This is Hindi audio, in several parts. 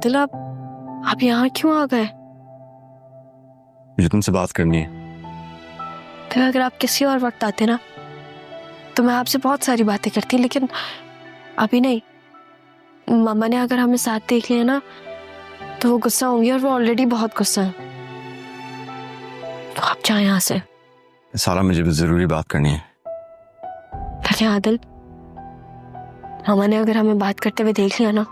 आदिल, आप यहाँ क्यों आ गए? मुझे तुमसे बात करनी है। फिर अगर आप किसी और वक्त आते ना तो मैं आपसे बहुत सारी बातें करती, लेकिन अभी नहीं। मामा ने अगर हमें साथ देख लिया ना तो वो गुस्सा होंगी, और वो ऑलरेडी बहुत गुस्सा है। तो आप जाए यहाँ से। सारा, मुझे भी जरूरी बात करनी है। देखिए आदिल, मामा ने अगर हमें बात करते हुए देख लिया ना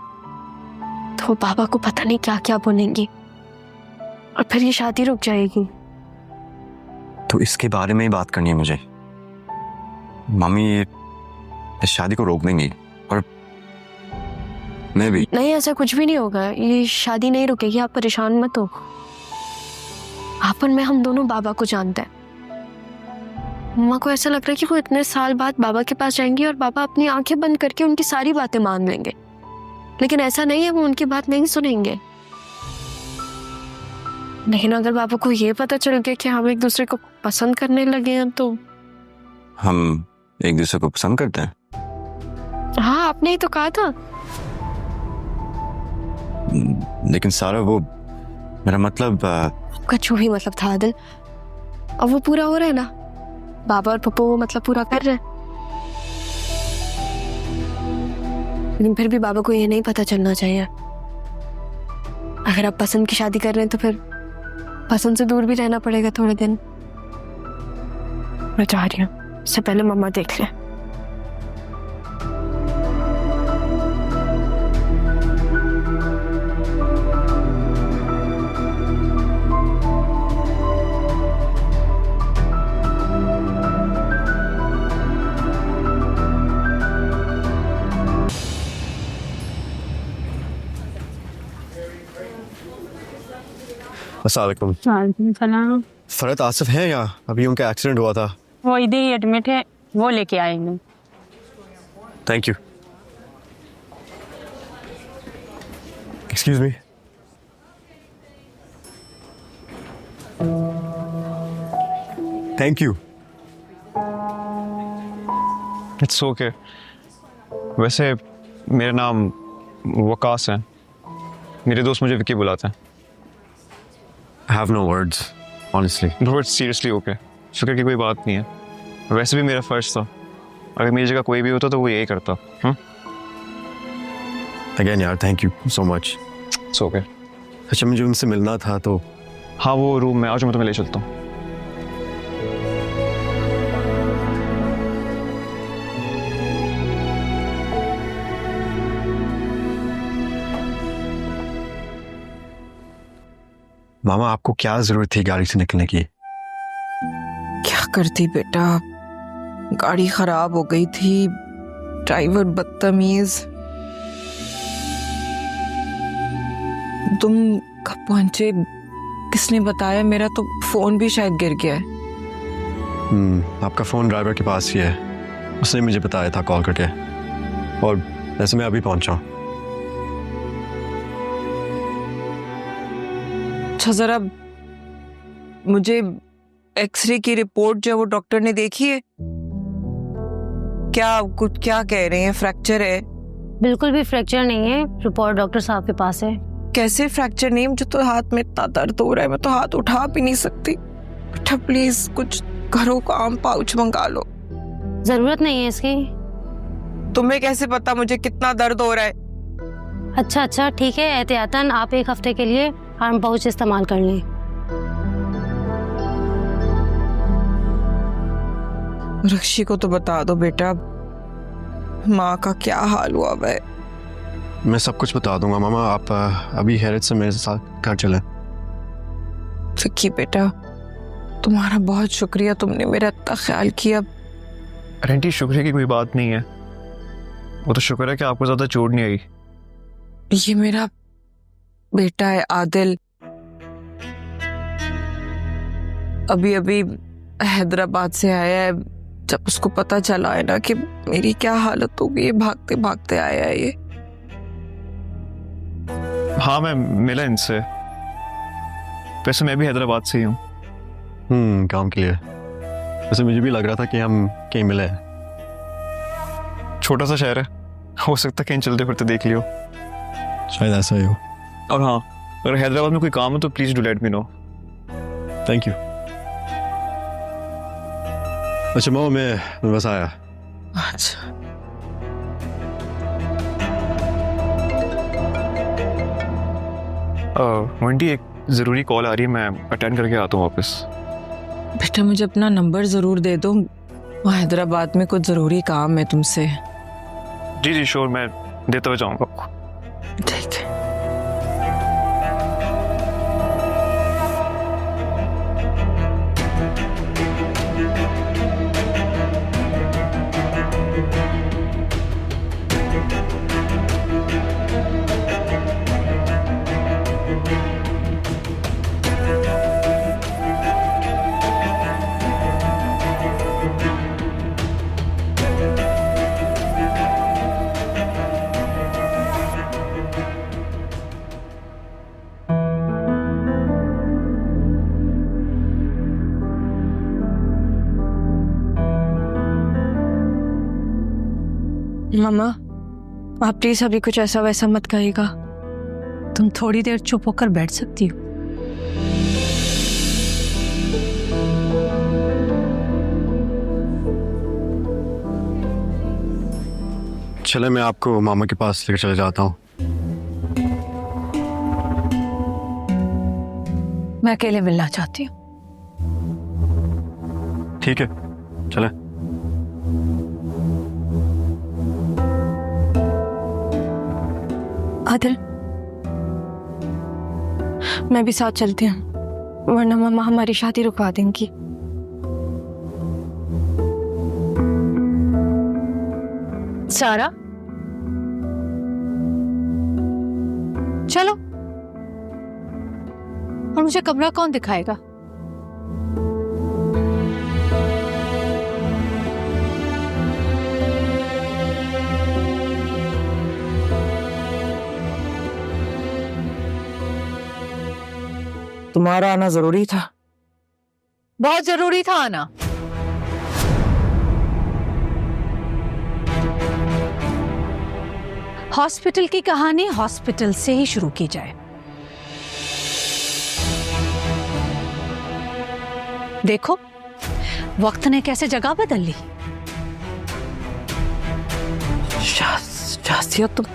तो वो पापा को पता नहीं क्या क्या बोलेंगी, और फिर ये शादी रुक जाएगी। तो इसके बारे में ही बात करनी है मुझे। मम्मी ये इस शादी को रोक देंगी, और मैं भी। नहीं, ऐसा कुछ भी नहीं होगा। ये शादी नहीं रुकेगी, आप परेशान मत हो। आपन में हम दोनों बाबा को जानते हैं। मम्मा को ऐसा लग रहा है कि वो इतने साल बाद बाबा के पास जाएंगी और बाबा अपनी आंखें बंद करके उनकी सारी बातें मान लेंगे, लेकिन ऐसा नहीं है, वो उनकी बात नहीं सुनेंगे। लेकिन अगर बाबा को ये पता चल गया कि हम एक दूसरे को पसंद करने लगे हैं तो। हम एक दूसरे को पसंद करते हैं? हाँ, आपने ही तो कहा था। लेकिन सारा, वो मेरा मतलब आपका जो भी मतलब था आदिल, अब वो पूरा हो रहा है ना। बाबा और पप्पू वो मतलब पूरा कर रहे हैं, लेकिन फिर भी बाबा को ये नहीं पता चलना चाहिए। अगर आप पसंद की शादी कर रहे हैं तो फिर पसंद से दूर भी रहना पड़ेगा थोड़े दिन। मैं चाह रही हूँ इससे पहले मम्मा देख लें। अस्सलाम सलाम। फरहत आसिफ है यहाँ? अभी उनका एक्सीडेंट हुआ था। वो इधर ही एडमिट है, वो लेके आएंगे। Thank you. Excuse me. Thank you. It's okay. वैसे मेरा नाम वकास है, मेरे दोस्त मुझे विकी बुलाते हैं। I have no words, honestly. But seriously okay, शुक्र की कोई बात नहीं है। वैसे भी मेरा फर्ज था, अगर मेरी जगह कोई भी होता तो वो यही करता। Again यार, thank you so much. It's okay. अच्छा, मुझे उनसे मिलना था तो। हाँ, वो रूम में आज मैं तुम्हें ले चलता हूँ। मामा, आपको क्या जरूरत थी गाड़ी से निकलने की? क्या करती बेटा, गाड़ी खराब हो गई थी, ड्राइवर बदतमीज। तुम कब पहुंचे, किसने बताया? मेरा तो फोन भी शायद गिर गया है। आपका फोन ड्राइवर के पास ही है, उसने मुझे बताया था कॉल करके। और वैसे मैं अभी पहुंचा हूँ। अच्छा, जरा मुझे एक्सरे की रिपोर्ट जो है वो डॉक्टर ने देखी है? क्या कह रहे हैं, फ्रैक्चर है? बिल्कुल भी फ्रैक्चर नहीं है, रिपोर्ट डॉक्टर साहब के पास है। कैसे फ्रैक्चर नहीं? मुझे तो हाथ में इतना दर्द हो रहा है, मैं तो हाथ उठा भी नहीं सकती। बेटा प्लीज कुछ घरों का आम पाउच मंगा लो। जरूरत नहीं है इसकी। तुम्हें कैसे पता मुझे कितना दर्द हो रहा है? अच्छा ठीक है, एहतियातन आप एक हफ्ते के लिए आर्म पाउच इस्तेमाल कर लें। रक्षी को तो बता दो बेटा, माँ का क्या हाल हुआ है। मैं सब कुछ बता दूंगा मामा, आप अभी हैरत से मेरे साथ घर चलें। विक्की बेटा, तुम्हारा बहुत शुक्रिया, तुमने मेरा इतना ख्याल किया। आंटी, शुक्र की कोई बात नहीं है, वो तो शुक्र है कि आपको ज्यादा चोट नहीं आई। ये मेरा बेटा है आदिल, अभी हैदराबाद से आया है। जब उसको पता चला है ना कि मेरी क्या हालत हो गई, भागते भागते आया है ये। हाँ, मैं मिला इनसे। वैसे मैं भी हैदराबाद से ही हूँ। काम के लिए। वैसे मुझे भी लग रहा था कि हम कहीं मिले हैं। छोटा सा शहर है, हो सकता है कहीं चलते फिरते देख लियो। शायद ऐसा ही हो। और हाँ, अगर हैदराबाद में कोई काम हो तो please do let me know. Thank you. अच्छा मामा, मैं बस आया। अच्छा वंटी, एक ज़रूरी कॉल आ रही है, मैं अटेंड करके आता हूँ वापस। बेटा, मुझे अपना नंबर जरूर दे दो, वो हैदराबाद में कुछ जरूरी काम है तुमसे। जी जी श्योर, मैं देता हुआ जाऊँगा आपको। ठीक है। मामा, आप प्लीज अभी कुछ ऐसा वैसा मत कहिएगा। तुम थोड़ी देर चुप होकर बैठ सकती हो? चले, मैं आपको मामा के पास लेकर चले जाता हूँ। मैं अकेले मिलना चाहती हूँ। ठीक है, चले। आदिल, मैं भी साथ चलती हूँ, वरना मामा हमारी शादी रुकवा देंगी। सारा, चलो। और मुझे कमरा कौन दिखाएगा? तुम्हारा आना जरूरी था। बहुत जरूरी था आना। हॉस्पिटल की कहानी हॉस्पिटल से ही शुरू की जाए। देखो वक्त ने कैसे जगह बदल ली। शासिया, तुम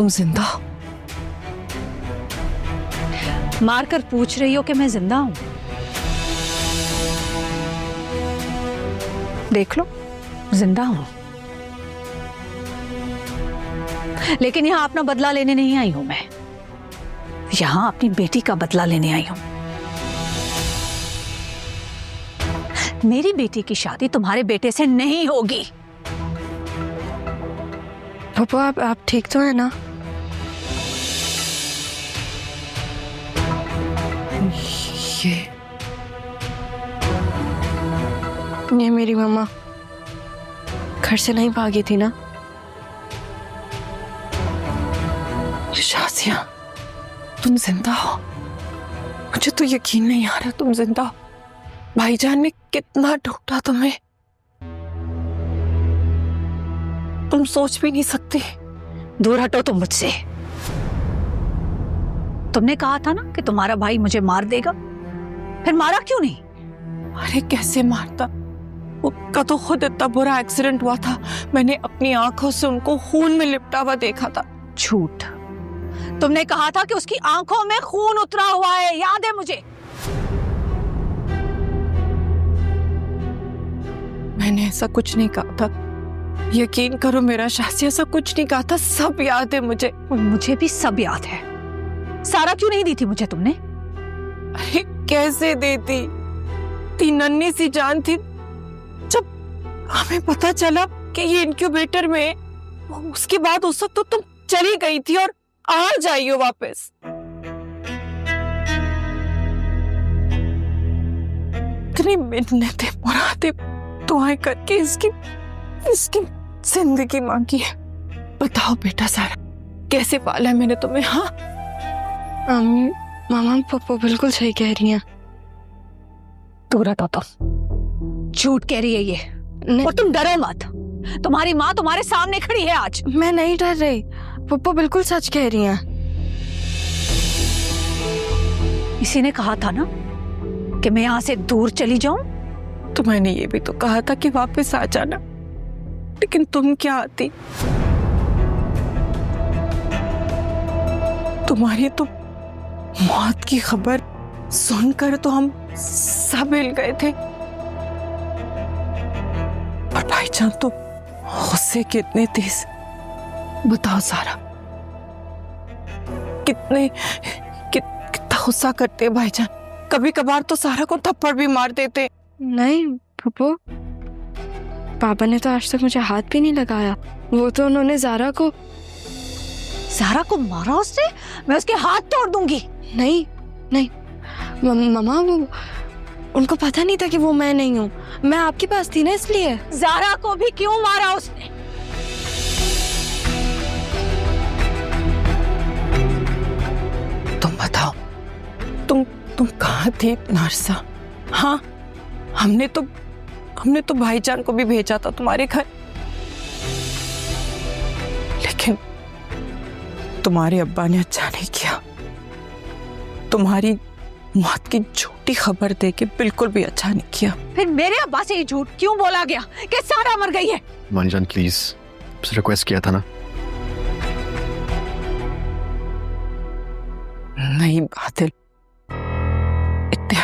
जिंदा हो? मारकर पूछ रही हो कि मैं जिंदा हूं? देख लो, जिंदा हूं, लेकिन यहां अपना बदला लेने नहीं आई हूं। मैं यहां अपनी बेटी का बदला लेने आई हूं। मेरी बेटी की शादी तुम्हारे बेटे से नहीं होगी। पप्पू, आप ठीक तो है ना? ये मेरी मम्मा घर से नहीं भागी थी ना? शासिया, तुम जिंदा हो? मुझे तो यकीन नहीं आ रहा तुम जिंदा हो। भाईजान ने कितना ढूंढा तुम्हें, तुम सोच भी नहीं सकती। दूर हटो तुम मुझसे। तुमने कहा था ना कि तुम्हारा भाई मुझे मार देगा, फिर मारा क्यों नहीं? अरे कैसे मारता, उसका तो खुद इतना बुरा एक्सीडेंट हुआ था, मैंने अपनी आंखों से उनको खून में लिपटा हुआ देखा था। झूठ। तुमने कहा था कि उसकी आंखों में खून उतरा हुआ है, याद है मुझे। मैंने ऐसा कुछ नहीं कहा था, यकीन करो मेरा शासिया, ऐसा कुछ नहीं कहा था, सब याद है मुझे। मुझे भी सब याद है। सारा क्यों नहीं दी थी मुझे तुमने? अरे कैसे देती, इतनी नन्ही सी जान थी। जब हमें पता चला कि ये इनक्यूबेटर में, उसके बाद उस वक्त तो तुम चली गई थी और आ जाइयो वापस। इतनी मिन्नतें मुरादें दुआएं करके इसकी जिंदगी मांगी है। बताओ बेटा सारा, कैसे पाला है मैंने तुम्हें? हाँ मामा, पप्पू बिल्कुल सही कह रही हैं। दूर हटो तुम, झूठ कह रही है ये। और तुम डरो मत, तुम्हारी माँ तुम्हारे सामने खड़ी है आज। मैं नहीं डर रही, पप्पू बिल्कुल सच कह रही हैं। इसी ने कहा था ना कि मैं यहाँ से दूर चली जाऊं। तो मैंने ये भी तो कहा था कि वापस आ जाना, लेकिन तुम क्या आती। तुम्हारी तो मौत की खबर सुनकर तो हम सब हिल गए थे, और भाईजान तो गुस्से के इतने तेज। बताओ सारा, कितना गुस्सा करते हैं भाईजान। कभी कभार तो सारा को थप्पड़ भी मार देते। नहीं पप्पू, पापा ने तो आज तक मुझे हाथ भी नहीं लगाया। वो तो उन्होंने ज़ारा को मारा उसने? मैं उसके हाथ तोड़ दूंगी। नहीं नहीं मम्मा, वो उनको पता नहीं था कि वो मैं नहीं हूँ। मैं आपके पास थी ना, इसलिए। ज़ारा को भी क्यों मारा उसने? तुम बताओ, तुम कहाँ थे नरसा? हाँ, हमने तो भाईजान को भी भेजा था तुम्हारे घर, लेकिन तुम्हारे अब्बा ने अच्छा नहीं किया। तुम्हारी मौत की झूठी खबर दे के बिल्कुल भी अच्छा नहीं किया। फिर मेरे अब्बा से ये झूठ क्यों बोला गया कि सारा मर गई है? मानीजान प्लीज, रिक्वेस्ट किया था ना। नहीं बादल, इतने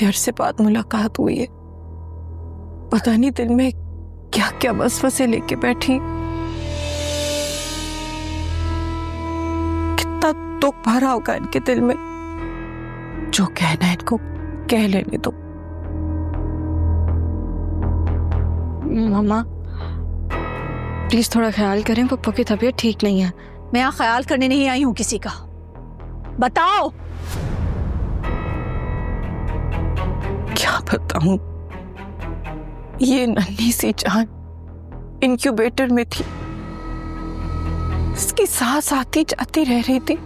अरसे बाद मुलाकात हुई है। पता नहीं दिल में क्या क्या वसवसे लेके बैठी। कितना दुख भरा होगा इनके दिल में। जो कहना है इनको कह लेने दो। मम्मा प्लीज थोड़ा ख्याल करें, पप्पू की तबीयत ठीक नहीं है। मैं यहाँ ख्याल करने नहीं आई हूँ किसी का। बताओ। क्या बताऊं, ये नन्ही सी जान इनक्यूबेटर में थी, इसकी सांस आती जाती रह रही थी।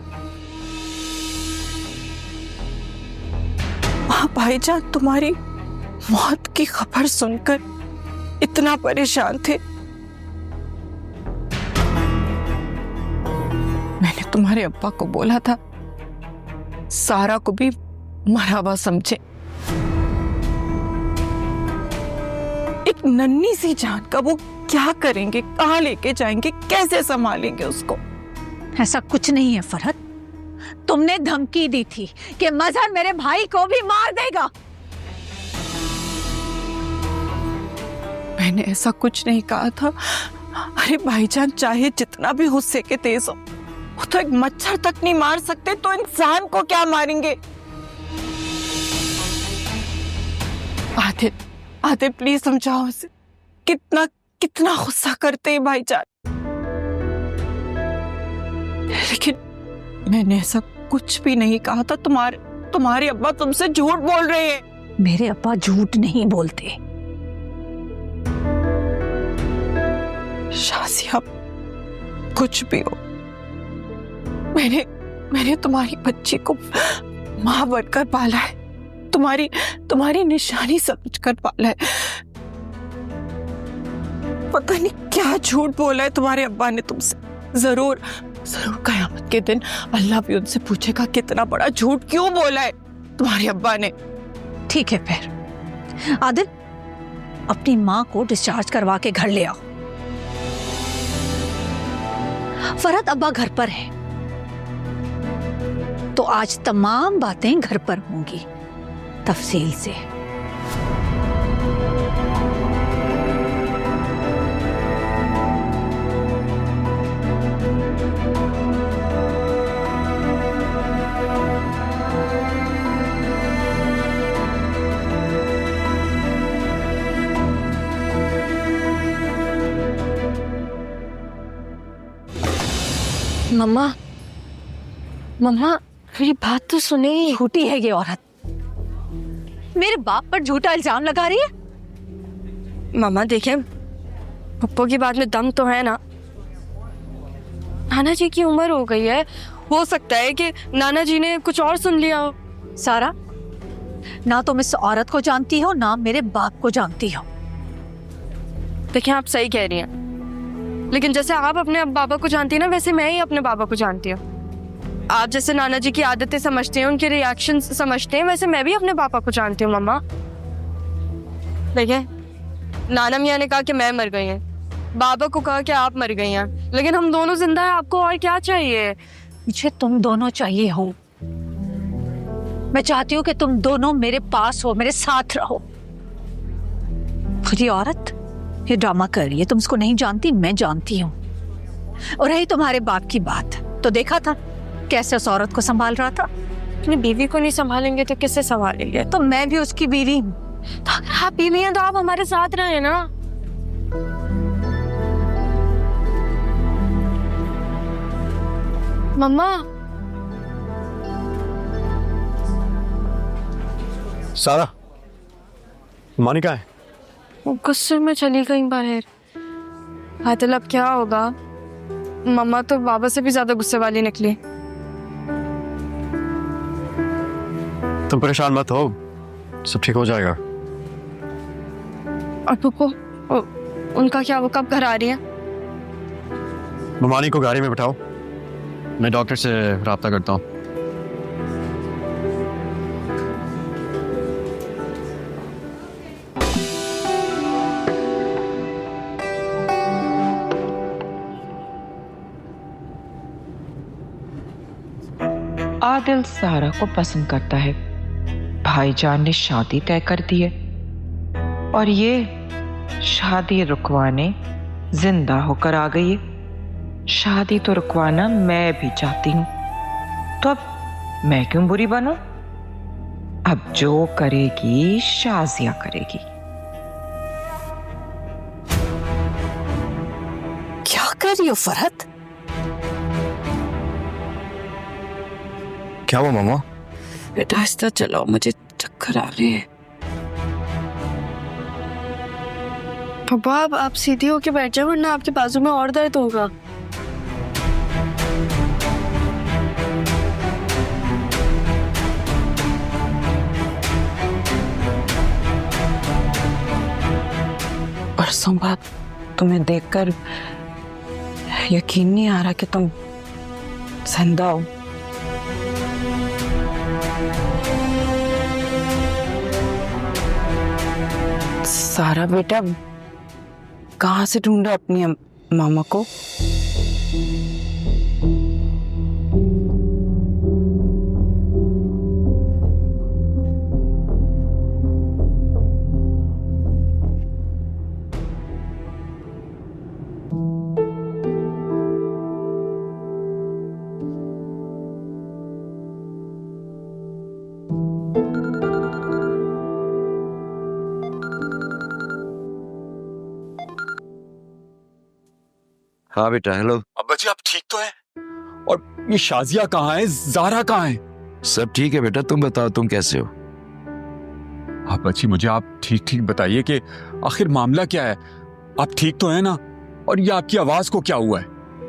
वहां भाईजान तुम्हारी मौत की खबर सुनकर इतना परेशान थे। मैंने तुम्हारे अब्बा को बोला था सारा को भी मरा हुआ समझे। एक नन्ही सी जान का वो क्या करेंगे, कहाँ लेके जाएंगे, कैसे संभालेंगे उसको? ऐसा कुछ नहीं है फरहत। तुमने धमकी दी थी कि मजहर मेरे भाई को भी मार देगा। मैंने ऐसा कुछ नहीं कहा था। अरे भाईजान चाहे जितना भी गुस्से के तेज हो, वो तो एक मच्छर तक नहीं मार सकते, तो इंसान को क्या मारेंगे? आदिल प्लीज समझाओ उसे। कितना गुस्सा करते हैं भाईजान। लेकिन मैंने ऐसा कुछ भी नहीं कहा था। तुम्हारे अब्बा तुमसे झूठ बोल रहे हैं। मेरे अब्बा झूठ नहीं बोलते। शाजिया, कुछ भी हो, मैंने तुम्हारी बच्ची को माँ बनकर पाला है, तुम्हारी निशानी समझकर पाला है। पता नहीं क्या झूठ बोला है तुम्हारे अब्बा ने तुमसे। जरूर कयामत के दिन अल्लाह भी उनसे पूछेगा कितना बड़ा झूठ क्यों बोला है तुम्हारे अब्बा ने। ठीक है, फिर आदिल अपनी माँ को डिस्चार्ज करवा के घर ले आओ। फरहत अब्बा घर पर है, तो आज तमाम बातें घर पर होंगी तफसील से। मम्मा मेरी बात तो सुने। झूठी है ये औरत, मेरे बाप पर झूठा इल्जाम लगा रही है। मम्मा देखिए, पप्पू की बात में दम तो है ना। नाना जी की उम्र हो गई है, हो सकता है कि नाना जी ने कुछ और सुन लिया हो। सारा, ना तुम इस औरत को जानती हो ना मेरे बाप को जानती हो। देखिए आप सही कह रही हैं, लेकिन जैसे आप अपने बाबा को जानती हैं ना, वैसे मैं ही अपने बाबा को जानती हूँ। आप जैसे नाना जी की आदतें समझते हैं, उनके रिएक्शन समझते हैं, वैसे मैं भी अपने पापा को जानती हूँ मम्मा। देखिए, नाना मियाँ ने कहा कि मैं मर गई हैं, बाबा को कहा कि आप मर गई हैं, लेकिन हम दोनों जिंदा हैं। आपको और क्या चाहिए? मुझे तुम दोनों चाहिए हो। मैं चाहती हूँ कि तुम दोनों मेरे पास हो, मेरे साथ रहो। ये औरत ये ड्रामा कर रही है, तुम इसको नहीं जानती, मैं जानती हूँ। और रही तुम्हारे बाप की बात, तो देखा था कैसे उस औरत को संभाल रहा था। अपनी बीवी को नहीं संभालेंगे तो किससे संभालेंगे? तो मैं भी उसकी बीवी हूँ। तो अगर आप बीवी हैं तो आप हमारे साथ रहे ना। मम्मा, सारा, मानी कहाँ है? वो गुस्से में चली गई बाहर। आदिल, अब क्या होगा? मम्मा तो बाबा से भी ज्यादा गुस्से वाली निकली। तुम परेशान मत हो, सब ठीक हो जाएगा। और पुप्पो, उनका क्या? वो कब घर आ रही है? ममानी को गाड़ी में बिठाओ, मैं डॉक्टर से राब्ता करता हूँ। आदिल सारा को पसंद करता है। भाईजान ने शादी तय कर दी है और ये शादी रुकवाने जिंदा होकर आ गई है। शादी तो रुकवाना मैं भी चाहती हूँ, तो अब मैं क्यों बुरी बनूं? अब जो करेगी शाजिया करेगी। क्या कर रही हो फरहत? क्या हुआ मामा? बेटा आहिस्ता चलाओ, मुझे चक्कर आ रहे हैं। पापा, आप सीधी होके बैठ जाओ, वरना आपके बाजू में और दर्द होगा। परसों बाद तुम्हें देखकर यकीन नहीं आ रहा कि तुम जिंदा हो। सारा बेटा, कहाँ से ढूंढा अपनी मामा को? हाँ बेटा, हेलो। अब्बा जी, आप ठीक तो हैं? और ये शाजिया कहाँ है, ज़ारा कहाँ है? सब ठीक है बेटा, तुम बताओ तुम कैसे हो? अब्बा जी, मुझे आप ठीक ठीक बताइए कि आखिर मामला क्या है। आप ठीक तो हैं ना? और ये आपकी आवाज को क्या हुआ है?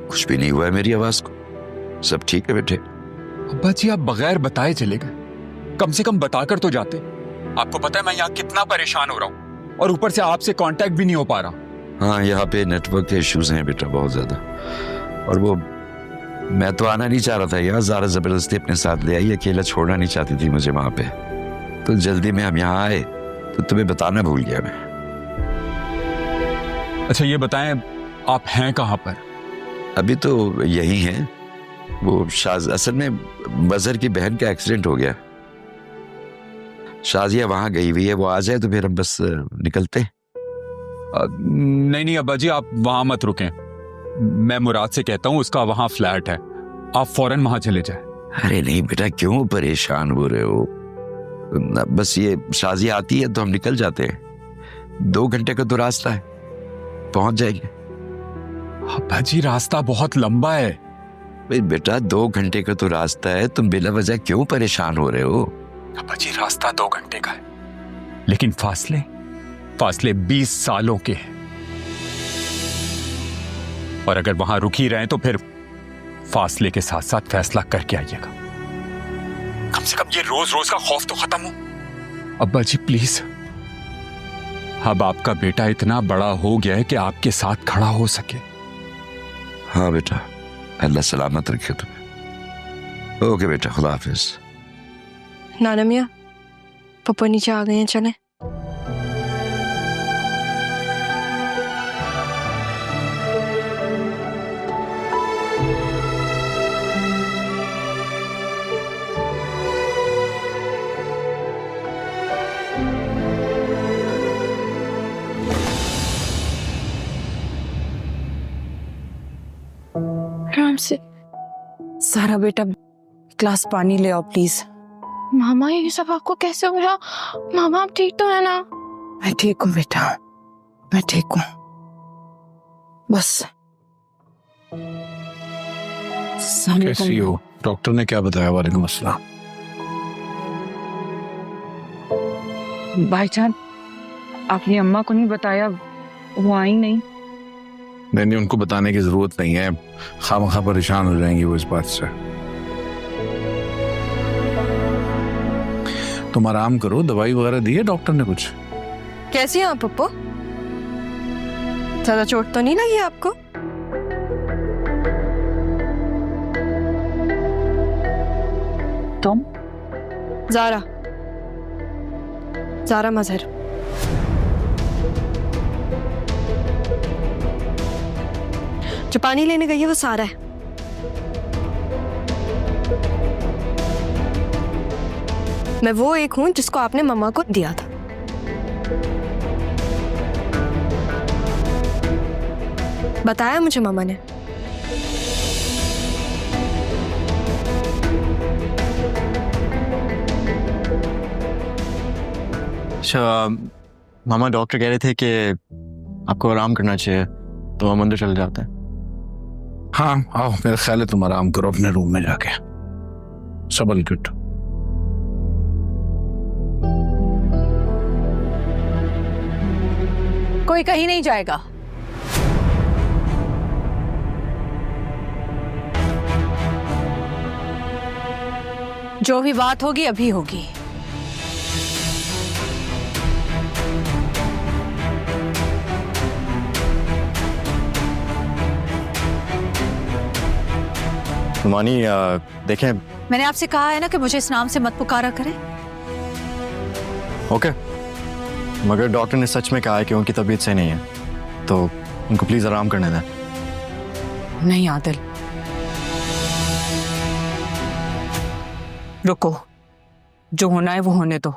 कुछ भी नहीं हुआ है मेरी आवाज को, सब ठीक है बेटे। अब्बा जी, आप बगैर बताए चले गए, कम से कम बताकर तो जाते। आपको पता है मैं यहाँ कितना परेशान हो रहा हूँ, और ऊपर से आपसे कांटेक्ट भी नहीं हो पा रहा। हाँ, यहाँ पे नेटवर्क के इश्यूज हैं बेटा बहुत ज्यादा। और वो मैं तो आना नहीं चाह रहा था यहाँ, ज़ारा जबरदस्ती अपने साथ ले आई, अकेला छोड़ना नहीं चाहती थी मुझे वहां पे। तो जल्दी में हम यहाँ आए तो तुम्हें बताना भूल गया मैं। अच्छा ये बताएं, आप हैं कहाँ पर? अभी तो यही हैं। वो असल में बजर की बहन का एक्सीडेंट हो गया, शाजिया वहां गई हुई है, वो आ जाए तो फिर हम बस निकलते हैं। नहीं नहीं अब्बा जी, आप वहां मत रुकें, मैं मुराद से कहता हूँ, उसका वहां फ्लैट है, आप फौरन वहां चले जाएं। अरे नहीं बेटा, क्यों परेशान हो रहे हो? बस ये शाजिया आती है तो हम निकल जाते हैं, 2 घंटे का तो रास्ता है, पहुंच जाएंगे। अब्बा जी, रास्ता बहुत लंबा है। बेटा 2 घंटे का तो रास्ता है, तुम बिला वजह क्यों परेशान हो रहे हो? अब्बा जी, रास्ता 2 घंटे का है, लेकिन फासले 20 सालों के हैं, और अगर वहां रुक ही रहे तो फिर फासले के साथ साथ फैसला करके आइएगा। कम से कम ये रोज रोज का खौफ तो खत्म हो। अब्बा जी प्लीज, अब आपका बेटा इतना बड़ा हो गया है कि आपके साथ खड़ा हो सके, हाँ बेटा, अल्लाह सलामत रखे तुम्हें। ओके बेटा, खुदा हाफिज। नाना मियाँ, पापा नीचे आ गए हैं, चलें? आराम से। सारा बेटा ग्लास पानी ले आओ प्लीज। मामा, ये सब आपको कैसे हो गया? मामा, आप ठीक तो है ना? मैं ठीक हूँ बेटा, मैं ठीक हूँ। बस कैसी हो? डॉक्टर ने क्या बताया? वालेकुम अस्सलाम। भाईजान, आपने अम्मा को नहीं बताया? वो आई नहीं? नहीं, उनको बताने की जरूरत नहीं है, खामखा परेशान हो जाएंगी वो इस बात से। तुम आराम करो, दवाई वगैरह दी है डॉक्टर ने कुछ? कैसी हैं आप पप्पू? ज्यादा चोट तो नहीं लगी आपको? तुम? ज़ारा मजहर। जो पानी लेने गई है वो सारा है। मैं वो एक हूं जिसको आपने मम्मा को दिया था। बताया मुझे मम्मा ने। अच्छा, मामा डॉक्टर कह रहे थे कि आपको आराम करना चाहिए, तो हम अंदर चले जाते हैं। हाँ आओ, मेरा ख्याल है तुम आराम करो अपने रूम में जाके। सबल गुड। कोई कहीं नहीं जाएगा। जो भी बात होगी अभी होगी। मानी देखें, मैंने आपसे कहा है ना कि मुझे इस नाम से मत पुकारा करें। ओके, मगर डॉक्टर ने सच में कहा है कि उनकी तबीयत सही नहीं है, तो उनको प्लीज आराम करने दें। नहीं आदिल, रुको, जो होना है वो होने दो।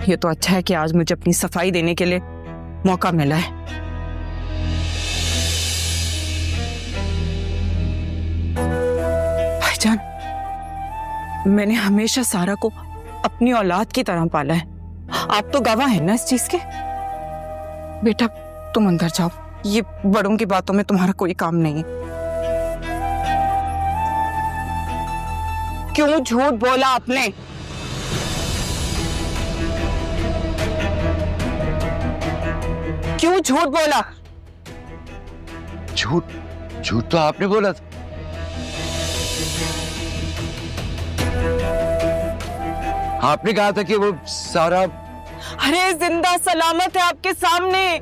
ये तो अच्छा है कि आज मुझे अपनी सफाई देने के लिए मौका मिला है। भाईजान, मैंने हमेशा सारा को अपनी औलाद की तरह पाला है। आप तो गवाह हैं ना इस चीज के। बेटा तुम अंदर जाओ, ये बड़ों की बातों में तुम्हारा कोई काम नहीं है। क्यों झूठ बोला आपने? क्यों झूठ बोला? झूठ तो आपने बोला था। आपने कहा था कि वो सारा। अरे जिंदा सलामत है आपके सामने।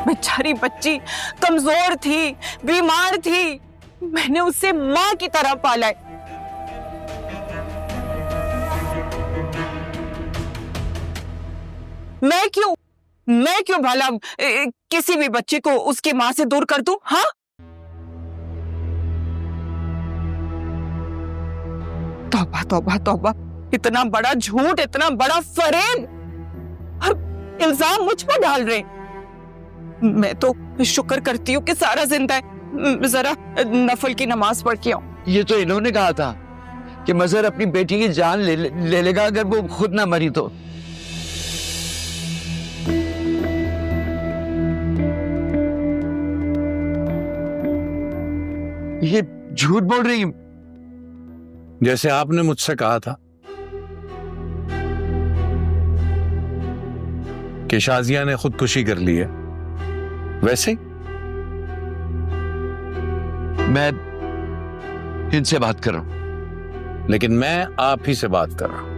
बेचारी बच्ची कमजोर थी, बीमार थी, मैंने उसे मां की तरह पाला है। मैं क्यों भला किसी भी बच्चे को उसकी मां से दूर कर दूं? हाँ, तौबा तौबा तौबा, इतना बड़ा झूठ, इतना बड़ा फरेब, इल्जाम मुझ पर डाल रहे। मैं तो शुक्र करती हूँ कि सारा जिंदा है। जरा नफल की नमाज पढ़ के आओ। ये तो इन्होंने कहा था कि मजहर अपनी बेटी की जान ले लेगा अगर वो खुद ना मरी तो। ये झूठ बोल रही है। जैसे आपने मुझसे कहा था कि शाजिया ने खुदकुशी कर ली है, वैसे मैं इनसे बात कर रहा हूं, लेकिन मैं आप ही से बात कर रहा हूं।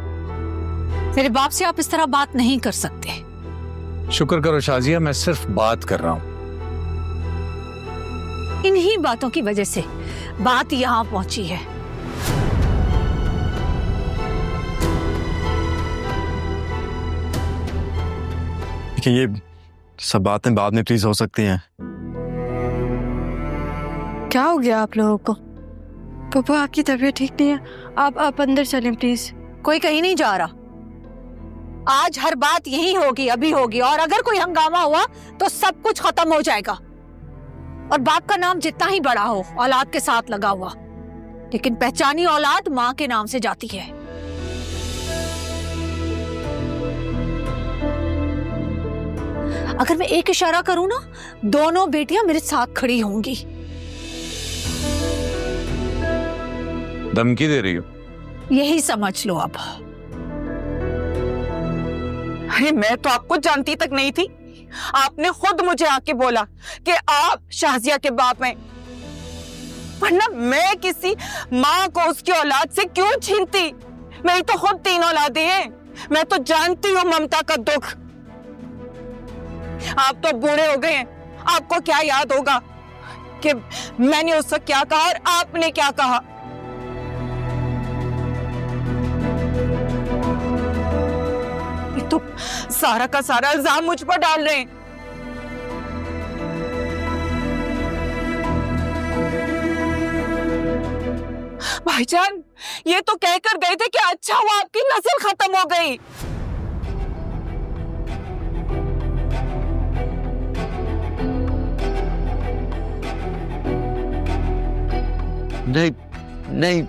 मेरे बाप से आप इस तरह बात नहीं कर सकते। शुक्र करो शाजिया, मैं सिर्फ बात कर रहा हूं। इन्हीं बातों की वजह से बात यहाँ पहुंची है। देखिए, ये सब बातें बाद में प्लीज हो सकती हैं। क्या हो गया आप लोगों को? पापा आपकी तबीयत ठीक नहीं है, आप अंदर चलें प्लीज। कोई कहीं नहीं जा रहा। आज हर बात यही होगी, अभी होगी, और अगर कोई हंगामा हुआ तो सब कुछ खत्म हो जाएगा। और बाप का नाम जितना ही बड़ा हो, औलाद के साथ लगा हुआ, लेकिन पहचानी औलाद माँ के नाम से जाती है। अगर मैं एक इशारा करूं ना, दोनों बेटियां मेरे साथ खड़ी होंगी। धमकी दे रही हो? यही समझ लो अब। अरे मैं तो आपको जानती तक नहीं थी। आपने खुद मुझे आके बोला कि आप शाजिया के बाप हैं, वरना मैं किसी माँ को उसकी औलाद से क्यों छीनती? मेरी तो खुद 3 औलादें हैं। मैं तो जानती हूँ ममता का दुख। आप तो बूढ़े हो गए हैं, आपको क्या याद होगा कि मैंने उस वक्त क्या कहा और आपने क्या कहा? ये तो सारा का सारा इल्जाम मुझ पर डाल रहे हैं। भाईजान, ये तो कहकर गए थे कि अच्छा हुआ आपकी नस्ल खत्म हो गई। नहीं नहीं,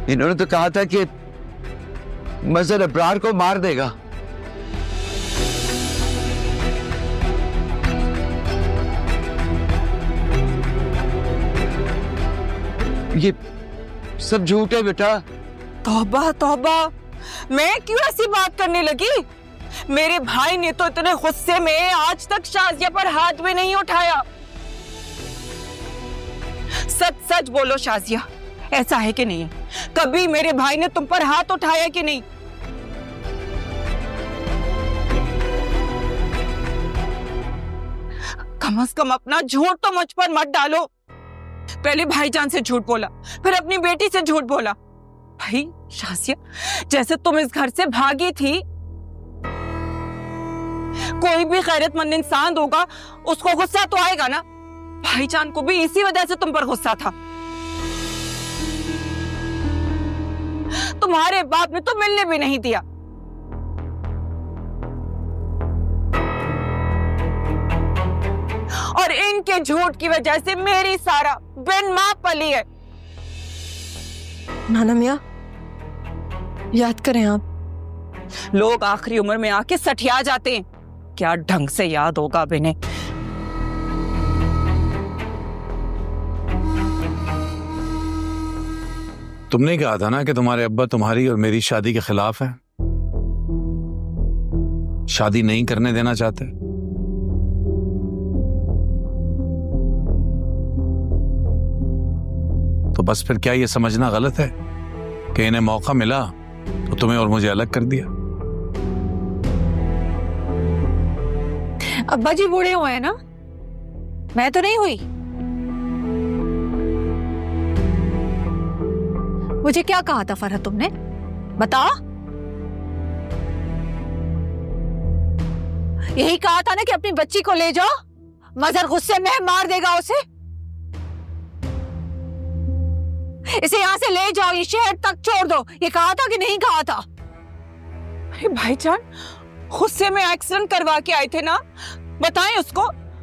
इन्होंने तो कहा था कि मजहर अब्रार को मार देगा। ये सब झूठ है बेटा। तौबा तौबा, मैं क्यों ऐसी बात करने लगी? मेरे भाई ने तो इतने गुस्से में आज तक शाजिया पर हाथ भी नहीं उठाया। सच सच बोलो शाजिया, ऐसा है कि नहीं है? कभी मेरे भाई ने तुम पर हाथ उठाया कि नहीं? कम से कम अपना झूठ तो मुझ पर मत डालो। पहले भाईजान से झूठ बोला, फिर अपनी बेटी से झूठ बोला। भाई शाजिया, जैसे तुम इस घर से भागी थी, कोई भी गैरतमंद इंसान होगा, उसको गुस्सा तो आएगा ना। भाईजान को भी इसी वजह से तुम पर गुस्सा था। तुम्हारे बाप ने तो मिलने भी नहीं दिया। और इनके झूठ की वजह से मेरी सारा बिन मां पली है। नाना मियाँ, याद करें आप। लोग आखिरी उम्र में आके सठिया जाते हैं, क्या ढंग से याद होगा अब इन्हें। तुमने कहा था ना कि तुम्हारे अब्बा तुम्हारी और मेरी शादी के खिलाफ है, शादी नहीं करने देना चाहते। तो बस फिर क्या ये समझना गलत है कि इन्हें मौका मिला तो तुम्हें और मुझे अलग कर दिया? अब्बा जी बूढ़े हुए हैं ना, मैं तो नहीं हुई। मुझे क्या कहा था फरहत तुमने? बता। यही कहा था ना कि अपनी बच्ची को ले जाओ, मजहर गुस्से में मार देगा उसे। इसे यहां से ले जाओ, ये शहर तक छोड़ दो, ये कहा था कि नहीं कहा था? अरे भाईजान, गुस्से में एक्सीडेंट करवा के आए थे ना, बताएं उसको।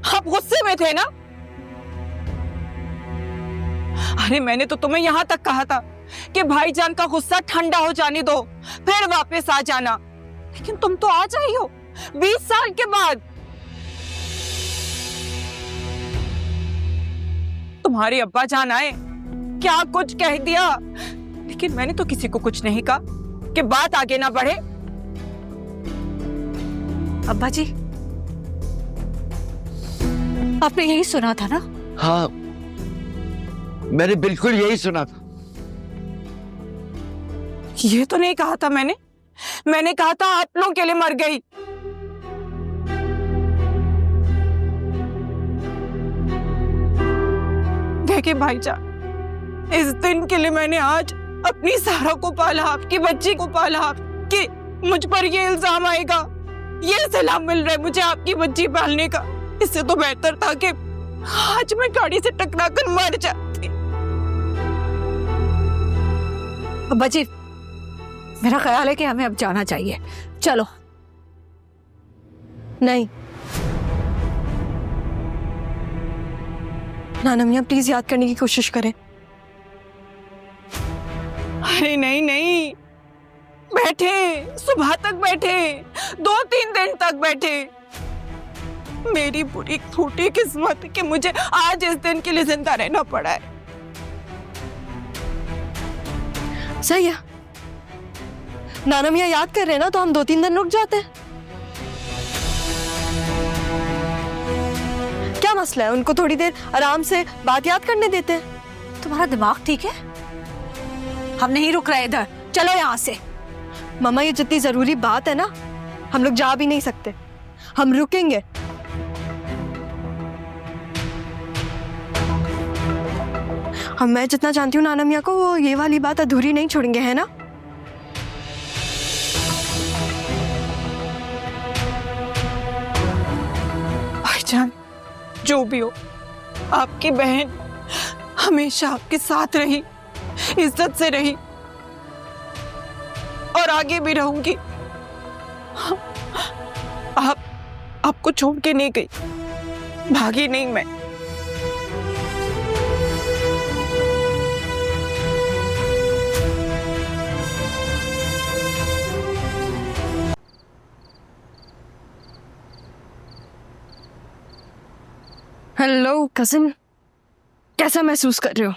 आप गुस्से में थे ना? अरे मैंने तो तुम्हें यहां तक कहा था कि भाईजान का गुस्सा ठंडा हो जाने दो, फिर वापस आ जाना, लेकिन तुम तो आ जाई हो 20 साल के बाद। तुम्हारे अब्बा जान आए, क्या कुछ कह दिया, लेकिन मैंने तो किसी को कुछ नहीं कहा कि बात आगे ना बढ़े। अब्बा जी, आपने यही सुना था ना? हाँ, मैंने बिल्कुल यही सुना था। ये तो नहीं कहा था मैंने कहा था आप लोगों के लिए मर गई। देखिए भाईजान, इस दिन के लिए मैंने आज अपनी सारा को पाला, आपकी बच्ची को पाला, कि मुझ पर ये इल्जाम आएगा, ये सलाम मिल रहा है मुझे आपकी बच्ची पालने का। इससे तो बेहतर था कि आज मैं गाड़ी से टकराकर मर जाती। अब्बा जी, मेरा ख्याल है कि हमें अब जाना चाहिए, चलो। नहीं नाना मियाँ, प्लीज याद करने की कोशिश करें। अरे नहीं, बैठे, सुबह तक बैठे, 2-3 दिन तक बैठे। मेरी बुरी फूटी किस्मत कि मुझे आज इस दिन के लिए जिंदा रहना पड़ा है। सही है, नाना मियाँ याद कर रहे हैं ना, तो हम 2-3 दिन रुक जाते हैं। क्या मसला है, उनको थोड़ी देर आराम से बात याद करने देते हैं। तुम्हारा दिमाग ठीक है? हम नहीं रुक रहे इधर, चलो यहाँ से। मामा, ये जितनी जरूरी बात है ना, हम लोग जा भी नहीं सकते, हम रुकेंगे। मैं जितना जानती हूँ नाना मियाँ को, वो ये वाली बात अधूरी नहीं छोड़ेंगे, है ना? भाईजान, जो भी हो, आपकी बहन हमेशा आपके साथ रही, इज्जत से रही, और आगे भी रहूंगी। आपको छोड़ के नहीं गई, भागी नहीं मैं। हेलो कजिन, कैसा महसूस कर रहे हो?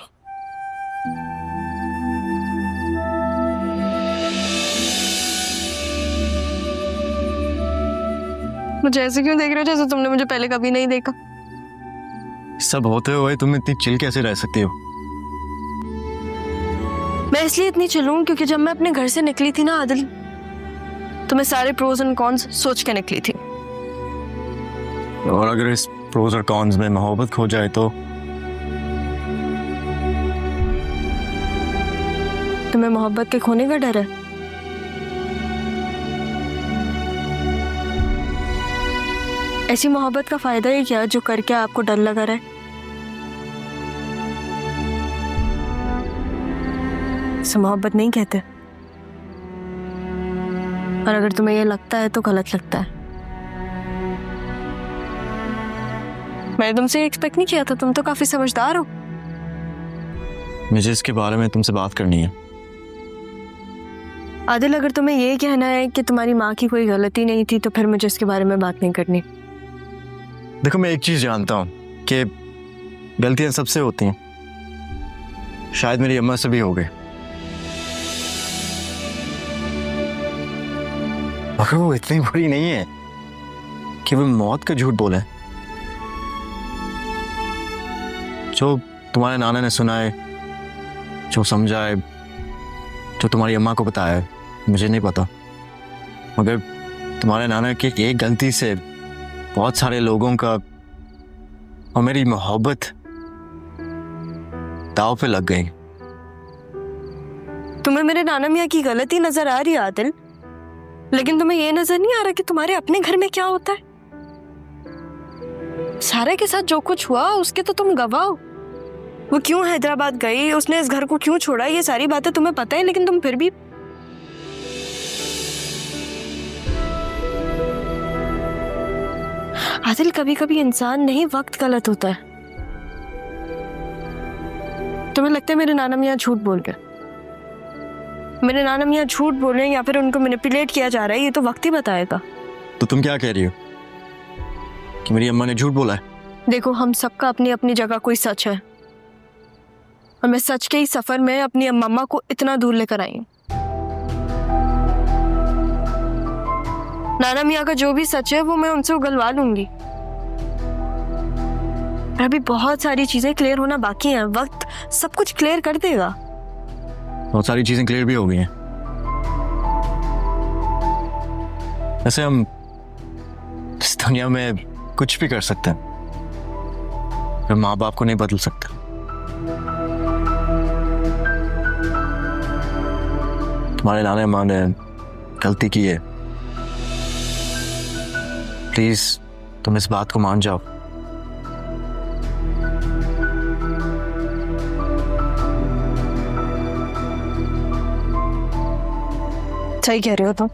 मुझे ऐसे क्यों देख रहे हो जैसे तुमने मुझे पहले कभी नहीं देखा? सब होते हुए तुम इतनी चिल कैसे रह सकती हो? मैं इसलिए इतनी चिल हूं क्योंकि जब मैं अपने घर से निकली थी ना आदिल, तो मैं सारे प्रोज एंड कॉन्स सोच के निकली थी। और अगर इस प्रोज और कॉन्स में मोहब्बत खो जाए तो? तुम्हें मोहब्बत के खोने का डर है? ऐसी मोहब्बत का फायदा ही क्या जो करके आपको डर लगा रहा है? इसे मोहब्बत नहीं कहते, और अगर तुम्हें यह लगता है तो गलत लगता है। मैंने तुमसे एक्सपेक्ट नहीं किया था, तुम तो काफी समझदार हो। मुझे इसके बारे में तुमसे बात करनी है। आदिल, अगर तुम्हें ये कहना है कि तुम्हारी माँ की कोई गलती नहीं थी, तो फिर मुझे इसके बारे में बात नहीं करनी। देखो, मैं एक चीज जानता हूँ कि गलतियां सबसे होती हैं, शायद मेरी अम्मा से भी हो गई, मगर वो इतनी बुरी नहीं है कि वो मौत का झूठ बोले। जो तुम्हारे नाना ने सुना है, जो समझा है, जो तुम्हारी अम्मा को बताया है, मुझे नहीं पता, मगर तुम्हारे नाना की एक गलती से बहुत सारे लोगों का और मेरी मोहब्बत दांव पे लग गई। तुम्हें मेरे नाना मियाँ की गलती नजर आ रही है आदिल, लेकिन तुम्हें ये नजर नहीं आ रहा कि तुम्हारे अपने घर में क्या होता है? सारे के साथ जो कुछ हुआ उसके तो तुम गवाह हो। वो क्यों हैदराबाद गई, उसने इस घर को क्यों छोड़ा, ये सारी बातें तुम्हें पता है, लेकिन तुम फिर भी आदिल, कभी कभी इंसान नहीं, वक्त गलत होता है। तुम्हें लगता है मेरे नाना मियाँ झूठ बोल रहे? मेरे नाना मियाँ झूठ बोल रहे हैं या फिर उनको मैनिपुलेट किया जा रहा है, ये तो वक्त ही बताएगा। तो तुम क्या कह रही हो कि मेरी अम्मा ने झूठ बोला है? देखो, हम सबका अपनी अपनी जगह कोई सच है, और मैं सच के ही सफर में अपनी अम्मा को इतना दूर लेकर आई हूँ। नाना मियाँ का जो भी सच है वो मैं उनसे उगलवा लूंगी। अभी बहुत सारी चीजें क्लियर होना बाकी हैं, वक्त सब कुछ क्लियर कर देगा। बहुत सारी चीजें क्लियर भी हो गई हैं। वैसे हम इस दुनिया में कुछ भी कर सकते हैं, पर माँ बाप को नहीं बदल सकते। तुम्हारे नाना माँ ने गलती की है, प्लीज तुम इस बात को मान जाओ। सही कह रहे हो तुम।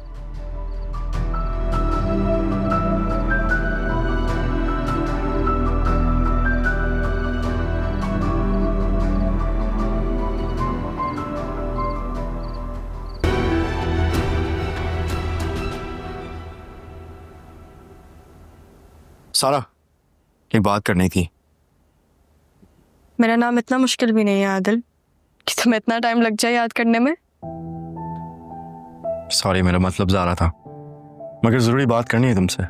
सारा, एक बात करनी थी। मेरा नाम इतना मुश्किल भी नहीं है आदिल कि तुम्हें इतना टाइम लग जाए याद करने में। सॉरी, मेरा मतलब ज़ारा था, मगर जरूरी बात करनी है तुमसे।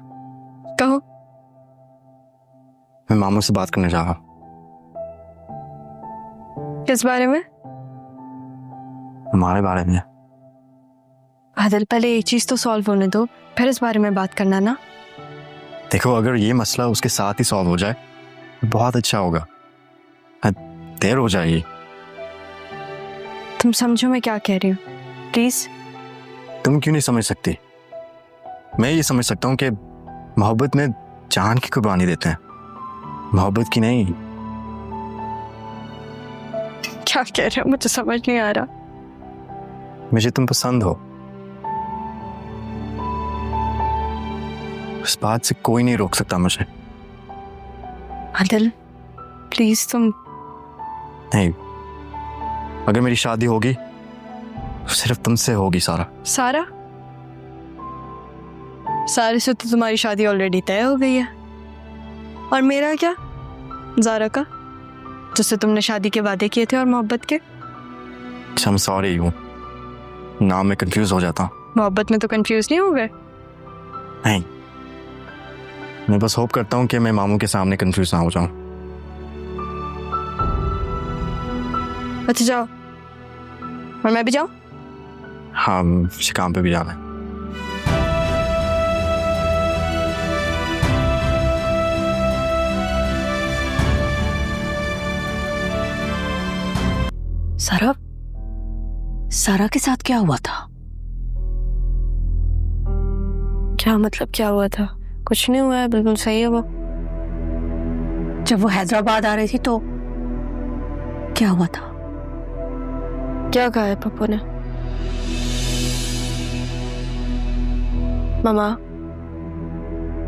कहो। मैं मामू से बात करने जा रहा हूँ। किस बारे में? हमारे बारे में। आदिल पहले एक चीज तो सॉल्व होने दो, फिर इस बारे में बात करना ना। देखो, अगर ये मसला उसके साथ ही सॉल्व हो जाए तो बहुत अच्छा होगा। देर हो जाएगी। तुम समझो मैं क्या कह रही हूँ, प्लीज। तुम क्यों नहीं समझ सकती? मैं ये समझ सकता हूँ कि मोहब्बत में जान की कुर्बानी देते हैं, मोहब्बत की नहीं। क्या कह रहे हो, मुझे समझ नहीं आ रहा। मुझे तुम पसंद हो, इस बात से कोई नहीं रोक सकता मुझे। आदिल प्लीज तुम। नहीं, अगर मेरी शादी होगी तो सिर्फ तुमसे होगी। सारा सारे से तो तुम्हारी शादी ऑलरेडी तय हो गई है। और मेरा क्या, ज़ारा का, जिससे तुमने शादी के वादे किए थे और मोहब्बत के। I'm sorry हूँ, नाम में कंफ्यूज हो जाता हूँ। मोहब्बत में तो कंफ्यूज नहीं हो गए? नहीं, मैं बस होप करता हूँ कि मैं मामू के सामने कंफ्यूज ना हो जाऊँ। अच्छा जाओ, और मैं भी जाऊँ? हाँ, मुझे काम पे भी जाना है। सारा के साथ क्या हुआ था? क्या मतलब क्या हुआ था? कुछ नहीं हुआ है, बिल्कुल सही है वो। जब वो हैदराबाद आ रही थी तो क्या हुआ था? क्या कहा है पप्पू ने? मामा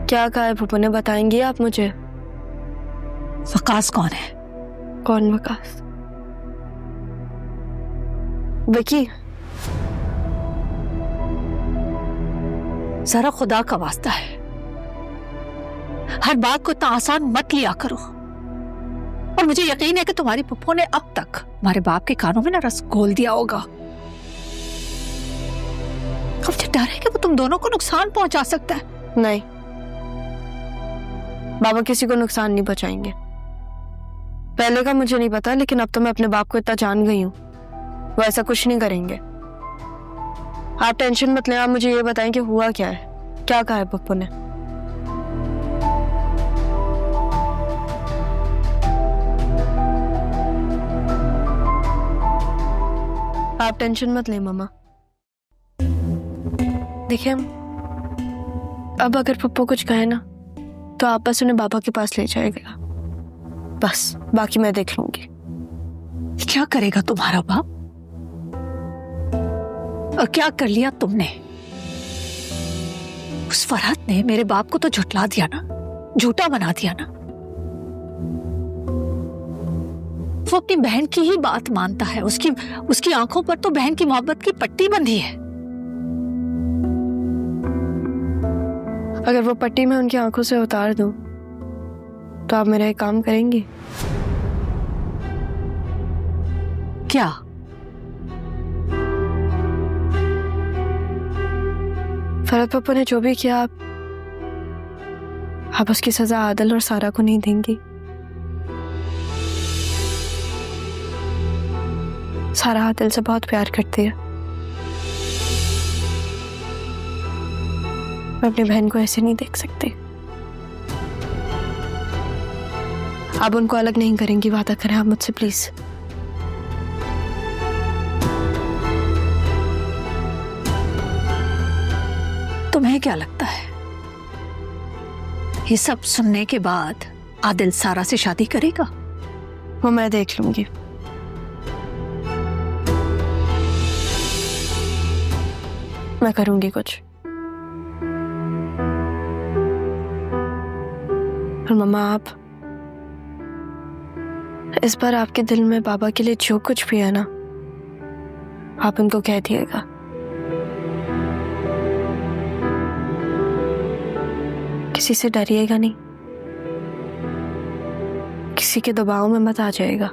क्या कहा है पप्पू ने, बताएंगी आप मुझे? वकास कौन है? कौन वकास? विकी। जरा खुदा का वास्ता है, हर बात को इतना आसान मत लिया करो। और मुझे यकीन है कि तुम्हारी पप्पू ने अब तक हमारे बाप के कानों में ना रस घोल दिया होगा। अब मुझे डर है कि वो तुम दोनों को नुकसान पहुंचा सकता है। नहीं, बाबा किसी को नुकसान नहीं पहुंचाएंगे। पहले का मुझे नहीं पता, लेकिन अब तो मैं अपने बाप को इतना जान गई हूँ, वो ऐसा कुछ नहीं करेंगे। आप टेंशन मत लें, आप मुझे ये बताएं कि हुआ क्या है, क्या कहा है पप्पू ने? आप टेंशन मत लें मामा। देखिए, अब अगर पप्पू कुछ कहे ना तो आप बस उन्हें बाबा के पास ले जाएगा, बस बाकी मैं देख लूंगी। क्या करेगा तुम्हारा बाप? और क्या कर लिया तुमने? उस फरहत ने मेरे बाप को तो झुठला दिया ना, झूठा बना दिया ना। वो अपनी बहन की ही बात मानता है, उसकी आंखों पर तो बहन की मोहब्बत की पट्टी बंधी है। अगर वो पट्टी मैं उनकी आंखों से उतार दूं तो आप मेरा एक काम करेंगी? क्या? फरहत पप्पू ने जो भी किया, आप उसकी सजा आदिल और सारा को नहीं देंगी? सारा आदिल से बहुत प्यार करती है। मैं अपनी बहन को ऐसे नहीं देख सकती। आप उनको अलग नहीं करेंगी, वादा करें आप मुझसे प्लीज। तुम्हें क्या लगता है ये सब सुनने के बाद आदिल सारा से शादी करेगा? वो मैं देख लूंगी। मैं करूंगी कुछ। और मम्मा, आप इस बार आपके दिल में बाबा के लिए जो कुछ भी है ना, आप उनको कह दिएगा। किसी से डरिएगा नहीं, किसी के दबाव में मत आ जाएगा।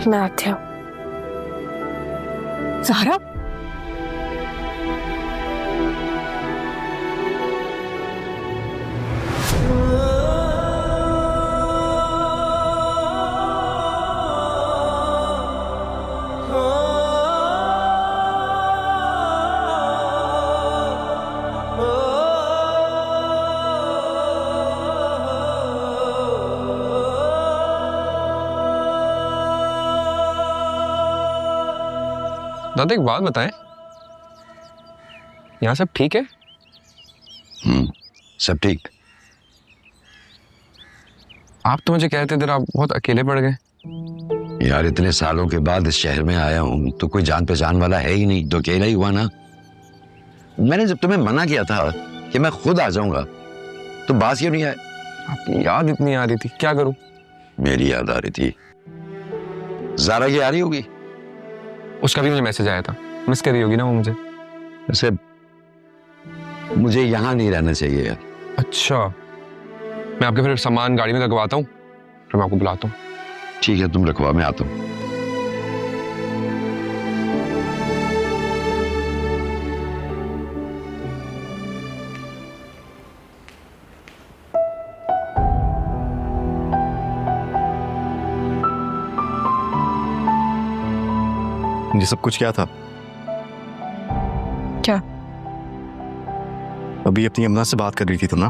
मैं आती हूँ। ज़हरा, दादा एक बात बताएं, यहाँ सब ठीक है? सब ठीक। आप तो मुझे कहते थे आप बहुत अकेले पड़ गए। यार इतने सालों के बाद इस शहर में आया हूँ तो कोई जान पहचान वाला है ही नहीं, तो अकेला ही हुआ ना। मैंने जब तुम्हें मना किया था कि मैं खुद आ जाऊंगा तो बात क्यों नहीं आए? आपकी याद इतनी आ रही थी, क्या करूं? मेरी याद आ रही थी। ज़ारा की आ रही होगी? उसका भी मुझे मैसेज आया था, मिस कर रही होगी ना वो मुझे। वैसे मुझे यहाँ नहीं रहना चाहिए यार। अच्छा, मैं आपके फिर सामान गाड़ी में लगवाता हूँ, फिर मैं आपको बुलाता हूँ। ठीक है, तुम रखवा, मैं आता हूँ। ये सब कुछ क्या था? क्या? अभी अपनी अम्मा से बात कर रही थी तुम ना,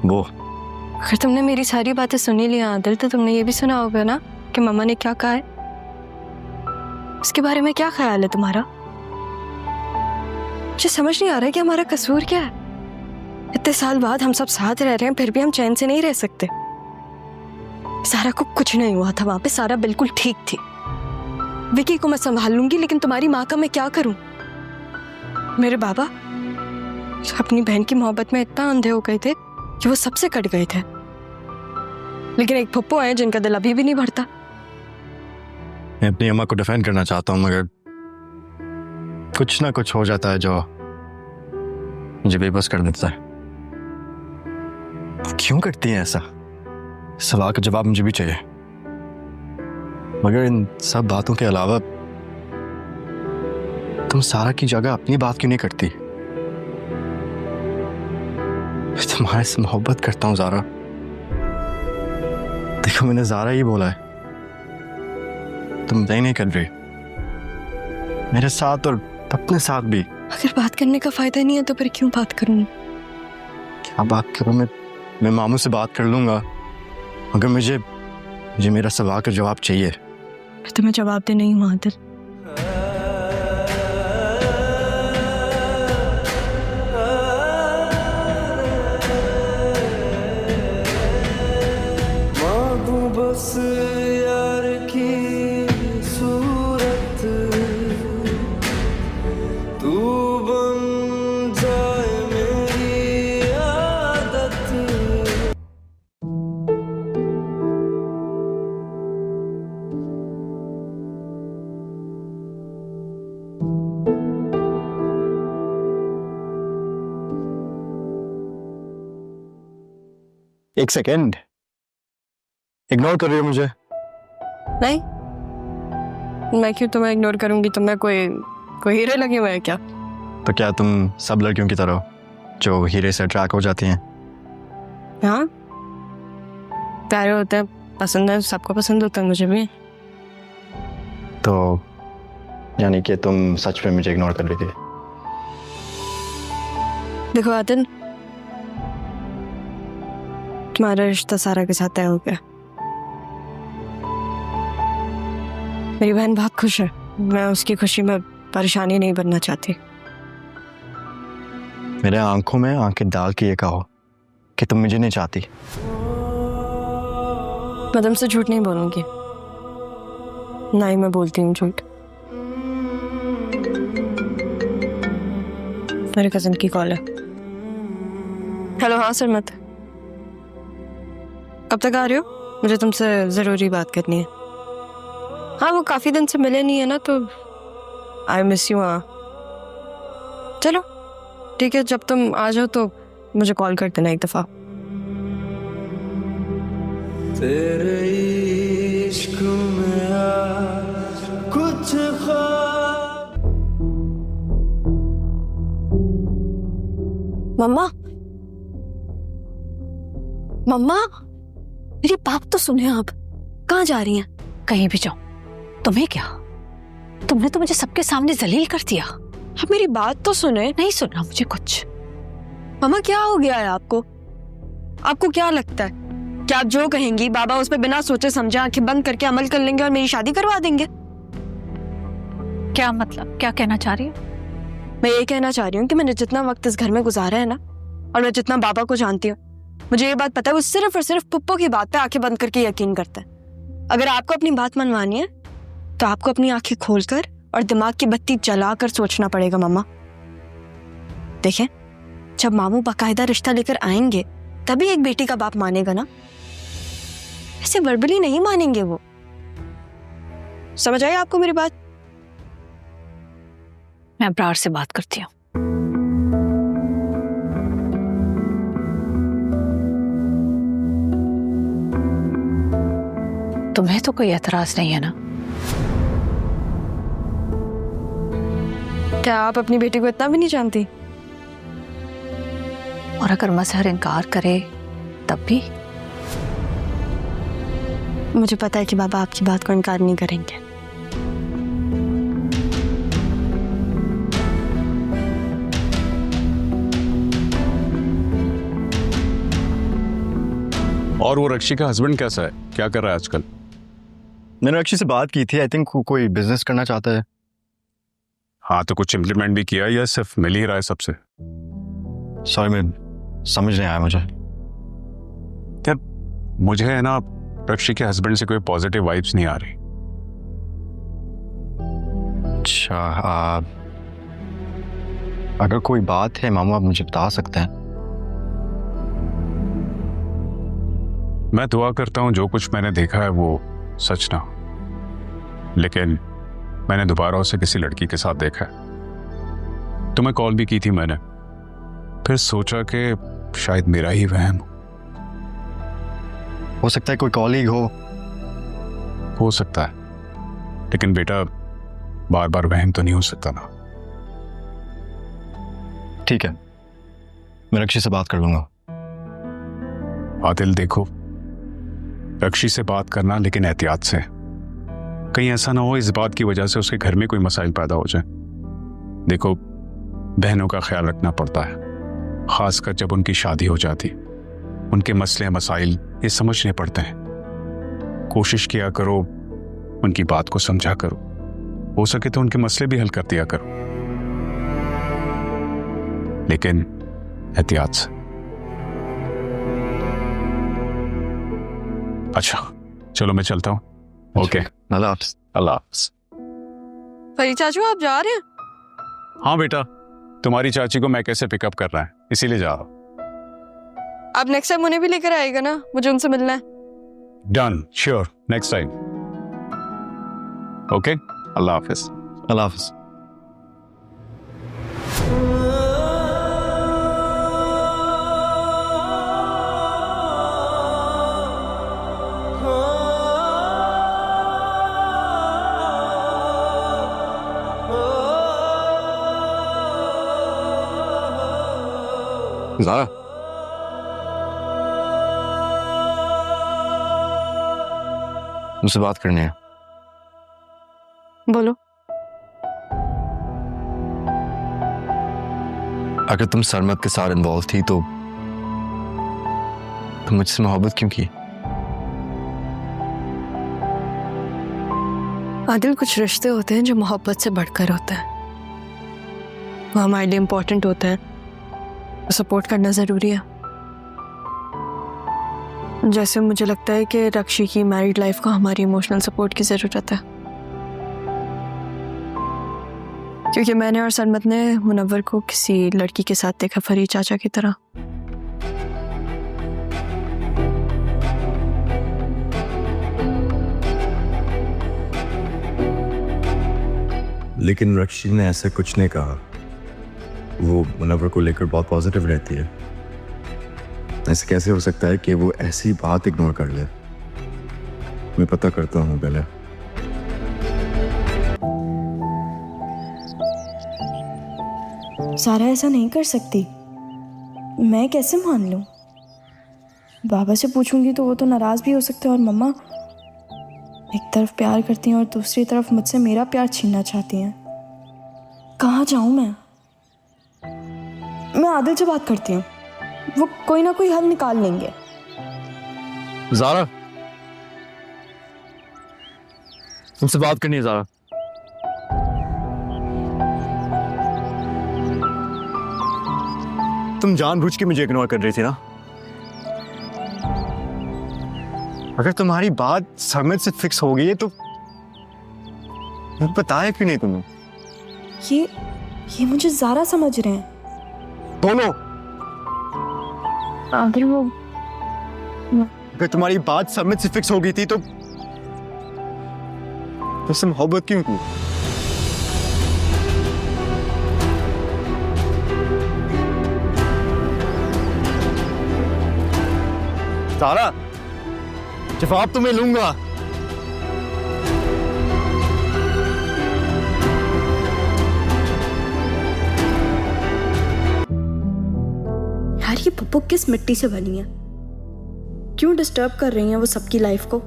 वो। अगर तुमने मेरी सारी बातें सुनी लिया आदिल, तो तुमने ये भी सुना होगा ना कि मम्मा ने क्या कहा है। उसके बारे में क्या ख्याल है तुम्हारा? मुझे समझ नहीं आ रहा है कि हमारा कसूर क्या है। इतने साल बाद हम सब साथ रह रहे हैं, फिर भी हम चैन से नहीं रह सकते। सारा को कुछ नहीं हुआ था वहां पे, सारा बिल्कुल ठीक थी। विकी को मैं संभाल लूंगी, लेकिन तुम्हारी माँ का मैं क्या करूं? मेरे बाबा अपनी बहन की मोहब्बत में इतना अंधे हो गए थे कि वो सबसे कट गए थे। लेकिन एक फुप्पो है जिनका दिल अभी भी नहीं भरता। मैं अपनी अम्मा को डिफेंड करना चाहता हूँ, मगर कुछ ना कुछ हो जाता है जो मुझे बेबस कर देता है। क्यों करती हैं ऐसा? सवाल का जवाब मुझे भी चाहिए। मगर इन सब बातों के अलावा तुम सारा की जगह अपनी बात क्यों नहीं करती? मैं तुम्हारे से मोहब्बत करता हूँ ज़ारा। देखो, मैंने ज़ारा ही बोला है, तुम नहीं कर रही मेरे साथ और अपने साथ भी। अगर बात करने का फायदा नहीं है तो फिर क्यों बात करूं? क्या बात करूं? मैं मामू से बात कर लूंगा, मगर मुझे मेरा सवाल का जवाब चाहिए। मैं तुम्हें जवाब दे नहीं हूं आदिल। बस यार की सूरत तू बन जाए मेरी आदत। एक सेकेंड, इग्नोर कर रही हो मुझे? नहीं, मैं क्यों तुम्हें इग्नोर करूंगी? तुम्हें कोई हीरे लगे हुए हैं क्या? तो क्या तुम सब लड़कियों की तरह जो हीरे से अट्रैक्ट हो जाती हैं? हाँ, प्यारे होते हैं, पसंद है, सबको पसंद होता है, मुझे भी। तो यानी कि तुम सच में मुझे इग्नोर कर रही थी? देखो आदिल, तुम्हारा रिश्ता सारा के साथ तय हो गया। मेरी बहन बहुत खुश है, मैं उसकी खुशी में परेशानी नहीं बनना चाहती। मेरे आंखों में आंखें डाल के ये कहो कि तुम मुझे नहीं चाहती। मैं तुमसे झूठ नहीं बोलूंगी, ना ही मैं बोलती हूँ झूठ। मेरे कजन की कॉल है। हेलो, हाँ सर, मत कब तक आ रहे हो? मुझे तुमसे जरूरी बात करनी है। हाँ, वो काफी दिन से मिले नहीं है ना, तो आई मिस यू। हाँ चलो ठीक है, जब तुम आ जाओ तो मुझे कॉल कर देना एक दफा। तेरे इश्क में आज कुछ मम्मा, मम्मा, मेरी बात तो सुने आप। कहाँ जा रही हैं? कहीं भी जाओ, तुम्हें क्या? तुमने तो मुझे सबके सामने जलील कर दिया। आप मेरी बात तो सुने। नहीं सुनना मुझे कुछ। मम्मा क्या हो गया है आपको? आपको क्या लगता है कि आप जो कहेंगी बाबा उस पर बिना सोचे समझे आंखें बंद करके अमल कर लेंगे और मेरी शादी करवा देंगे? क्या मतलब, क्या कहना चाह रही हो? मैं ये कहना चाह रही हूँ कि मैंने जितना वक्त इस घर में गुजारा है ना, और मैं जितना बाबा को जानती हूँ, मुझे ये बात पता है वो सिर्फ और सिर्फ पुप्पो की बात पे आंखें बंद करके यकीन करता है। अगर आपको अपनी बात मनवानी है तो आपको अपनी आंखें खोलकर और दिमाग की बत्ती जलाकर सोचना पड़ेगा मम्मा। देखें, जब मामू बाकायदा रिश्ता लेकर आएंगे तभी एक बेटी का बाप मानेगा ना, ऐसे वर्बली नहीं मानेंगे वो। समझ आई आपको मेरी बात? मैं अब्रार से बात करती हूँ। तुम्हें तो कोई एतराज नहीं है ना? क्या आप अपनी बेटी को इतना भी नहीं जानती? और अगर मजहर इनकार करे तब भी? मुझे पता है कि बाबा आपकी बात को इनकार नहीं करेंगे। और वो रक्षी का हस्बैंड कैसा है, क्या कर रहा है आजकल? मैंने रक्षी से बात की थी, आई थिंक कोई बिजनेस करना चाहता है। हाँ, तो कुछ इम्प्लीमेंट भी किया या सिर्फ मिल ही रहा है सबसे? सॉरी, मैं समझ नहीं आया मुझे। यार मुझे है ना रक्षी के हस्बैंड से कोई पॉजिटिव वाइब्स नहीं आ रही। अच्छा, अगर कोई बात है मामू आप मुझे बता सकते हैं। मैं दुआ करता हूं जो कुछ मैंने देखा है वो सच ना हो, लेकिन मैंने दोबारा उसे किसी लड़की के साथ देखा है। तुम्हें कॉल भी की थी मैंने, फिर सोचा कि शायद मेरा ही वहम हो सकता है, कोई कॉलीग हो सकता है, लेकिन बेटा बार बार वहम तो नहीं हो सकता ना। ठीक है, मैं रक्षी से बात कर लूंगा। आदिल देखो, रक्षी से बात करना लेकिन एहतियात से। कहीं ऐसा ना हो इस बात की वजह से उसके घर में कोई मसाइल पैदा हो जाए। देखो, बहनों का ख्याल रखना पड़ता है, खासकर जब उनकी शादी हो जाती। उनके मसले मसाइल ये समझने पड़ते हैं। कोशिश किया करो उनकी बात को समझा करो, हो सके तो उनके मसले भी हल कर दिया करो, लेकिन एहतियात से। अच्छा चलो मैं चलता हूँ। ओके, अल्लाह हाफ़िज़। अल्लाह हाफ़िज़। फरी चाचू आप जा रहे हैं? हाँ बेटा, तुम्हारी चाची को मैं कैसे पिकअप कर रहा है इसीलिए जा रहा हूँ। आप नेक्स्ट टाइम उन्हें भी लेकर आएगा ना, मुझे उनसे मिलना है। Done, sure, next time. Okay, अल्लाह हाफ़िज़। अल्लाह हाफ़िज़। ज़ारा, मुझसे बात करनी है। बोलो। अगर तुम सरमत के साथ इन्वॉल्व थी तो तुम मुझसे मोहब्बत क्यों की? आदिल, कुछ रिश्ते होते हैं जो मोहब्बत से बढ़कर होते हैं, वो हमारे लिए इम्पोर्टेंट होते हैं, तो सपोर्ट करना ज़रूरी है। जैसे मुझे लगता है कि रक्षी की मैरिड लाइफ को हमारी इमोशनल सपोर्ट की ज़रूरत है, क्योंकि मैंने और सरमत ने मुनव्वर को किसी लड़की के साथ देखा, फरीद चाचा की तरह। लेकिन रक्षी ने ऐसा कुछ नहीं कहा। वो मुनव्वर को लेकर बहुत पॉजिटिव रहती है। ऐसे कैसे हो सकता है कि वो ऐसी बात इग्नोर कर ले? मैं पता करता हूँ पहले। सारा ऐसा नहीं कर सकती। मैं कैसे मान लूँ? बाबा से पूछूंगी तो वो तो नाराज भी हो सकते हैं, और मम्मा एक तरफ प्यार करती हैं और दूसरी तरफ मुझसे मेरा प्यार छीनना चाहती हैं। कहाँ जाऊँ मैं आदिल से बात करती हूँ, वो कोई ना कोई हल निकाल लेंगे। ज़ारा, तुमसे बात करनी है ज़ारा। तुम जानबूझ के मुझे इग्नोर कर रही थी ना? अगर तुम्हारी बात सरमत से फिक्स हो गई है तो बताया क्यों नहीं तुमने? ये मुझे ज़ारा समझ रहे हैं। बोलो। आदिल, वो अगर तुम्हारी बात सरमत से फिक्स हो गई थी तो उससे मोहब्बत क्यों की? ज़ारा, जवाब तो मैं लूंगा। यार, ये पप्पू किस मिट्टी से बनी है? क्यों डिस्टर्ब कर रही हैं वो सबकी लाइफ को?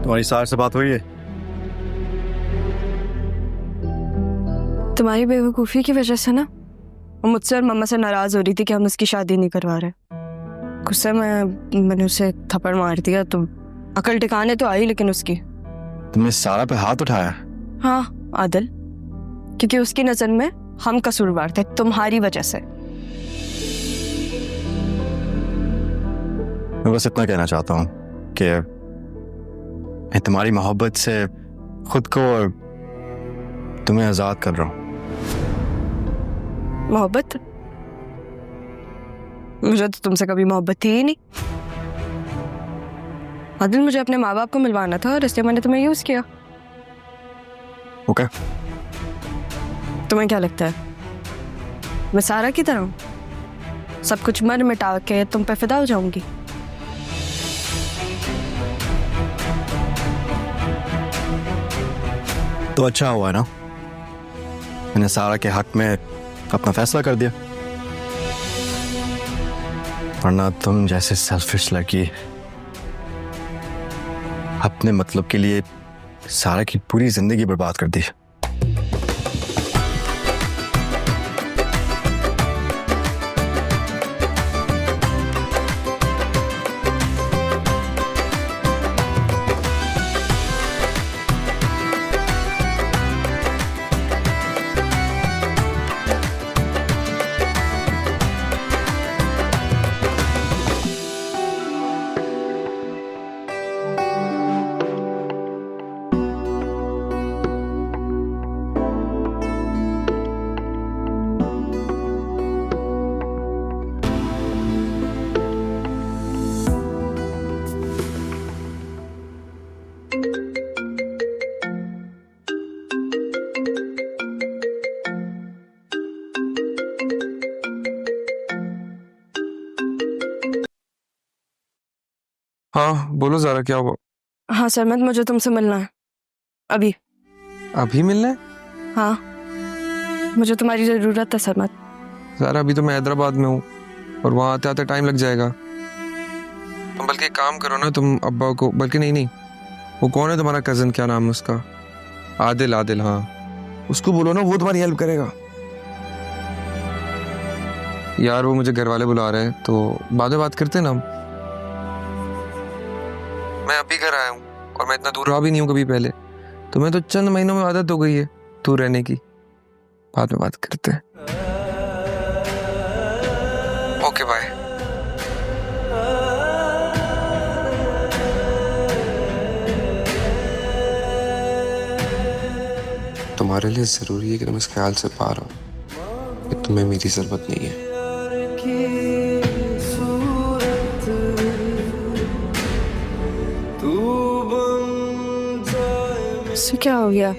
तुम्हारी सार से बात हुई है? तुम्हारी बेवकूफ़ी की वजह से ना वो मुझसे और मम्मा से नाराज हो रही थी कि हम उसकी शादी नहीं करवा रहे। गुस्से में मैंने उसे थप्पड़ मार दिया, तो अकल टिकाने तो आई, लेकिन उसकी। तुमने सारा पे हाथ उठाया? हाँ आदिल, क्योंकि उसकी नजर में हम कसूरवार थे तुम्हारी वजह से। मैं बस इतना कहना चाहता हूँ कि मैं तुम्हारी मोहब्बत से खुद को और तुम्हें आजाद कर रहा हूँ। मोहब्बत? मुझे तो तुमसे कभी मोहब्बत थी ही नहीं आदिल। मुझे अपने माँ बाप को मिलवाना था और इसलिए मैंने तुम्हें यूज किया। ओके। तुम्हें क्या लगता है मैं सारा की तरह हूँ? सब कुछ मर मिटा के तुम पे फिदा हो जाऊंगी? तो अच्छा हुआ ना मैंने सारा के हक में अपना फैसला कर दिया, वरना तुम जैसे सेल्फिश लड़की अपने मतलब के लिए सारा की पूरी जिंदगी बर्बाद कर दी। हाँ बोलो ज़ारा, क्या हुआ? हाँ सरमत, मुझे तुमसे मिलना है अभी। अभी मिलना है? हाँ, मुझे तुम्हारी ज़रूरत है सरमत। ज़ारा, अभी तो मैं हैदराबाद में हूँ और वहाँ आते आते टाइम लग जाएगा। तुम बल्कि एक काम करो ना, तुम अब्बा को, बल्कि नहीं, वो कौन है तुम्हारा कजन, क्या नाम है उसका? आदिल, हाँ, उसको बोलो ना, वो तुम्हारी हेल्प करेगा। यार वो मुझे घर वाले बुला रहे हैं, तो बाद में बात करते हैं ना हम। मैं अभी घर आया हूँ और मैं इतना दूर रहा भी नहीं हूँ कभी पहले, तो मैं तो चंद महीनों में आदत हो गई है दूर रहने की। बाद में बात करते हैं। Okay bye. तुम्हारे लिए जरूरी है कि तुम इस ख्याल से पार हो कि तुम्हें मेरी जरूरत नहीं है। इससे क्या हो गया?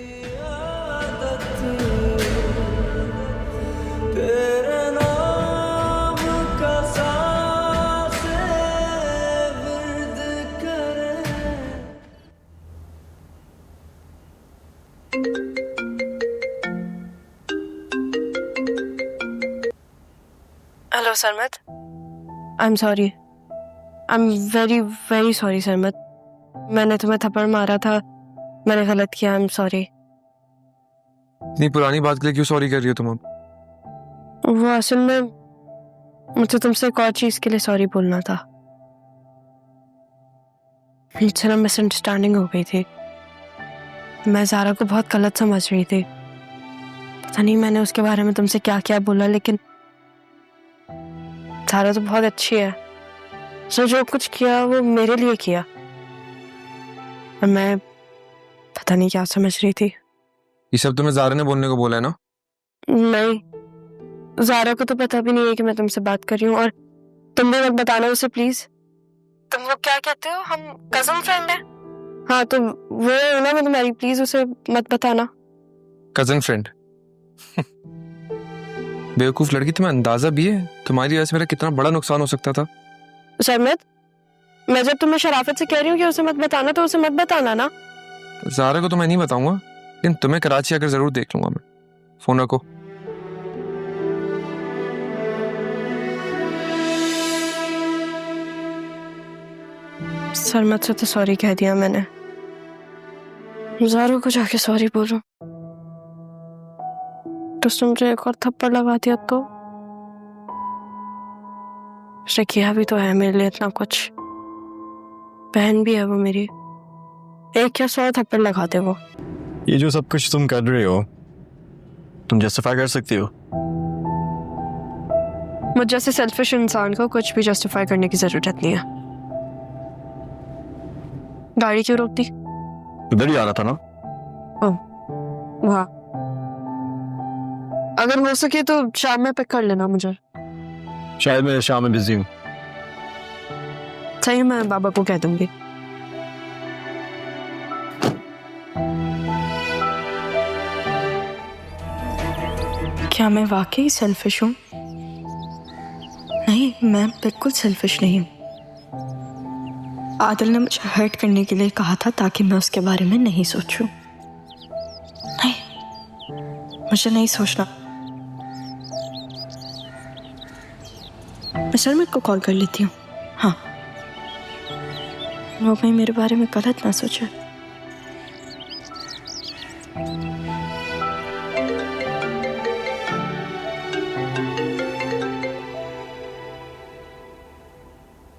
Hello Sarmat, I am sorry, I am very very sorry Sarmat. मैंने तुम्हें थप्पड़ मारा था, मैंने गलत किया, आई एम सॉरी। इतनी पुरानी बात के लिए क्यों सॉरी कर रही हो तुम अब? वो असल में मुझे तुमसे एक और चीज के लिए सॉरी बोलना था। मुझसे ना मिसअंडरस्टैंडिंग हो गई थी। मैं ज़ारा को बहुत गलत समझ रही थी। पता नहीं मैंने उसके बारे में तुमसे क्या क्या बोला, लेकिन ज़ारा तो बहुत अच्छी है। उसने जो कुछ किया वो मेरे लिए किया, और मैं पता नहीं क्या समझ रही थी। ये सब तुम्हें ज़ारा ने बोलने को बोला है ना? नहीं, ज़ारा को तो पता भी नहीं है कि मैं तुमसे बात कर रही हूँ, और तुम भी मत बताना उसे प्लीज। तुम लोग क्या कहते हो, हम कजन फ्रेंड हैं? हाँ तो वो है ना, मैं तुम्हारी, प्लीज उसे मत बताना। Cousin friend? बेवकूफ लड़की, तुम्हें अंदाजा भी है तुम्हारी वजह से मेरा कितना बड़ा नुकसान हो सकता था? शर्मित, मैं जब तुम्हें शराफत से कह रही हूँ कि उसे मत बताना, तो उसे मत बताना ना। ज़ारा को तो मैं नहीं बताऊंगा, लेकिन तुम्हें कराची आकर जरूर देख लूंगा मैं। फोन रखो। शर्मित से तो सॉरी कह दिया मैंने, ज़ारा को जाके सॉरी बोलो तो उसने मुझे एक और थप्पड़ लगा दिया तो? उसने किया भी तो है मेरे लिए इतना कुछ, बहन भी है वो मेरी, एक या 100 थप्पड़ लगाते वो। ये जो सब कुछ तुम कर रहे हो, तुम जस्टिफाई कर सकती हो? मुझ जैसे सेल्फिश इंसान को कुछ भी जस्टिफाई करने की जरूरत नहीं है। गाड़ी क्यों रोक दी? उधर ही आ रहा था ना। वाह, अगर हो सके तो शाम में पिक कर लेना मुझे। शायद मैं शाम में बिजी हूँ। सही, मैं बाबा को कह दूंगी। क्या मैं वाकई सेल्फिश हूँ? नहीं, मैं बिल्कुल सेल्फिश नहीं हूँ। आदिल ने मुझे हर्ट करने के लिए कहा था ताकि मैं उसके बारे में नहीं सोचूं। नहीं, मुझे नहीं सोचना। मैं शर्मित को कॉल कर लेती हूँ। हाँ, वो भाई मेरे बारे में गलत ना सोचे।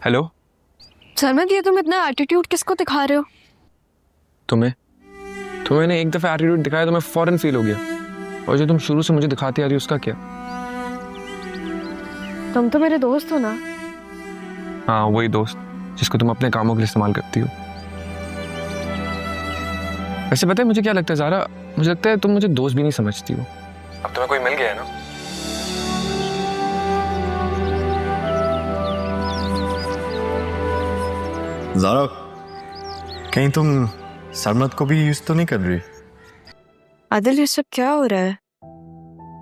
हेलो शर्मित, ये तुम इतना एटीट्यूड किसको दिखा रहे हो? तुम्हें ने एक दफा एटीट्यूड दिखाया तो मैं फौरन फील हो गया, और जो तुम शुरू से मुझे दिखाती आ रही हो उसका क्या? तुम तो मेरे दोस्त हो ना। हाँ, वही दोस्त जिसको तुम अपने कामों के लिए इस्तेमाल करती हो। वैसे पता है मुझे क्या लगता है ज़ारा, मुझे लगता है तुम मुझे दोस्त भी नहीं समझती हो। अब तुम्हें कोई मिल गया है ना। ज़ारा, कहीं तुम सरमत को भी यूज तो नहीं कर रही? आदिल, ये सब क्या हो रहा है?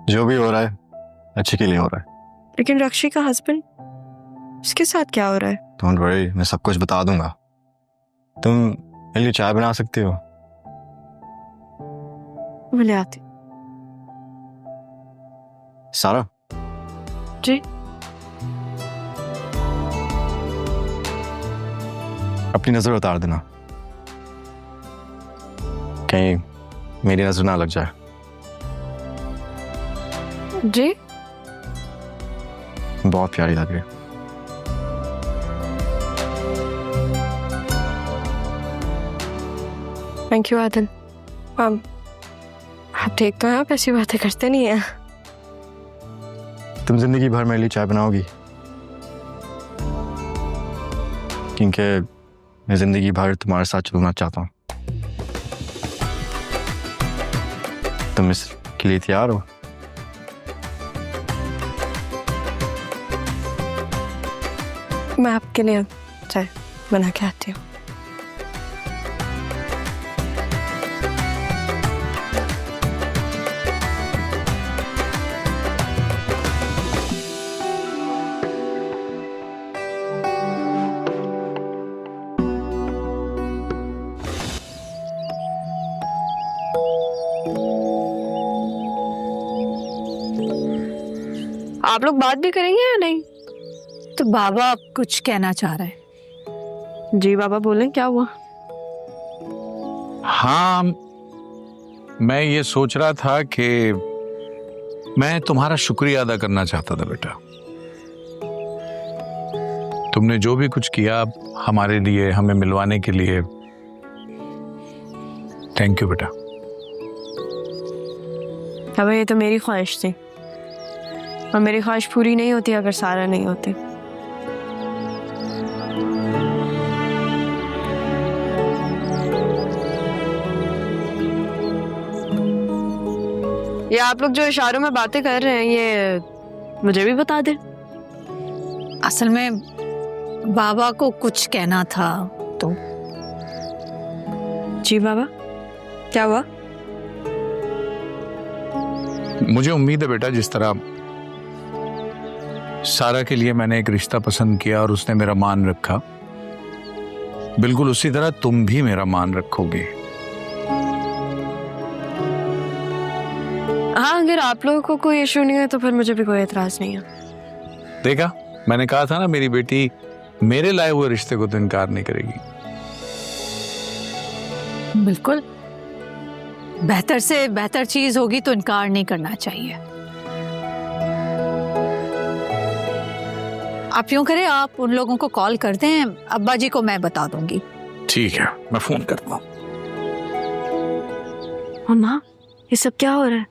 जो भी हो रहा है अच्छे के लिए हो रहा है। लेकिन रक्षी का हस्बैंड, उसके साथ क्या हो रहा है? डोंट वरी, मैं सब कुछ बता दूंगा। तुम मेरे लिए चाय बना सकती हो? मैं ले आती। सारा जी? अपनी नजर उतार देना, कहीं मेरी नजर ना लग जाए। जी बहुत प्यारी लग रही है। Thank you Adil. आप ठीक तो हैं? आप ऐसी बातें करते नहीं हैं। तुम जिंदगी भर मेरे लिए चाय बनाओगी? क्योंकि मैं जिंदगी भर तुम्हारे साथ चलना चाहता हूँ। तुम इसके लिए तैयार हो? मैं आपके लिए चाय बना के आती हूँ। आप लोग बात भी करेंगे या नहीं? तो बाबा कुछ कहना चाह रहे हैं। जी बाबा बोलें, क्या हुआ? हाँ, मैं ये सोच रहा था कि मैं तुम्हारा शुक्रिया अदा करना चाहता था बेटा। तुमने जो भी कुछ किया हमारे लिए, हमें मिलवाने के लिए, थैंक यू बेटा। अब ये तो मेरी ख्वाहिश थी और मेरी ख्वाहिश पूरी नहीं होती अगर सारा नहीं होते। ये आप लोग जो इशारों में बातें कर रहे हैं ये मुझे भी बता दे। असल में बाबा को कुछ कहना था तो। जी बाबा, क्या हुआ? मुझे उम्मीद है बेटा, जिस तरह सारा के लिए मैंने एक रिश्ता पसंद किया और उसने मेरा मान रखा, बिल्कुल उसी तरह तुम भी मेरा मान रखोगे। हाँ, अगर आप लोगों को कोई इशू नहीं है तो फिर मुझे भी कोई एतराज नहीं है। देखा, मैंने कहा था ना, मेरी बेटी मेरे लाए हुए रिश्ते को तो इनकार नहीं करेगी। बिल्कुल, बेहतर से बेहतर चीज होगी तो इनकार नहीं करना चाहिए। आप यूं करें, आप उन लोगों को कॉल कर दें, अब्बा जी को मैं बता दूंगी। ठीक है, मैं फोन करता हूँ। मम्मा, ये सब क्या हो रहा है?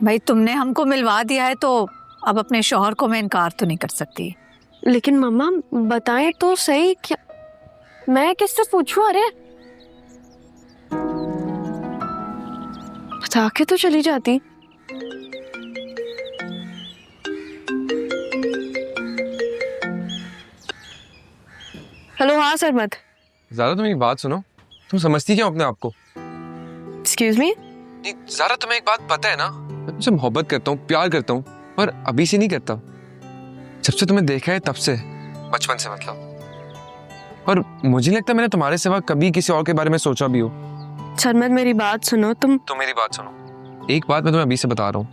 भाई तुमने हमको मिलवा दिया है तो अब अपने शौहर को मैं इनकार तो नहीं कर सकती। लेकिन मम्मा बताएं तो सही, क्या मैं किससे पूछूं? अरे बता के तो चली जाती। हेलो, हाँ सरमत। ज़ारा, तुम एक बात सुनो, तुम समझती क्यों अपने आप को? Excuse me? ज़ारा, तुम्हें एक बात पता है ना, मैं तुमसे मोहब्बत करता हूँ, प्यार करता हूँ, पर अभी से नहीं करता। जब से तुम्हें देखा है तब से, बचपन से मतलब। और मुझे नहीं लगता मैंने तुम्हारे सिवा कभी किसी और के बारे में सोचा भी हो। सरमत, मेरी बात सुनो। तुम मेरी बात सुनो। एक बात मैं तुम्हें अभी से बता रहा हूँ,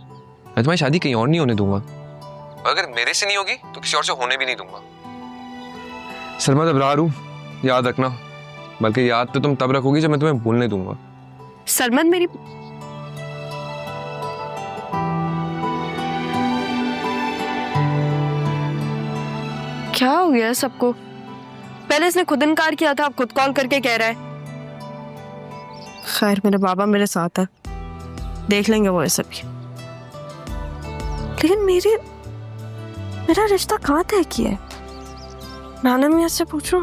मैं तुम्हारी शादी कहीं और नहीं होने दूंगा। अगर मेरे से नहीं होगी तो किसी और से होने भी नहीं दूंगा। सरमत, अबरार हूँ, याद रखना। बल्कि याद तो तुम तब रखोगी जब मैं तुम्हें भूलने दूंगा। सरमत, मेरी क्या हो गया सबको? पहले इसने खुद इनकार किया था, अब खुद कॉल करके कह रहा है। खैर, मेरे बाबा मेरे साथ है, देख लेंगे वो ऐसा भी। लेकिन मेरा रिश्ता कहाँ तय किया है? नाना मियाँ से पूछूं,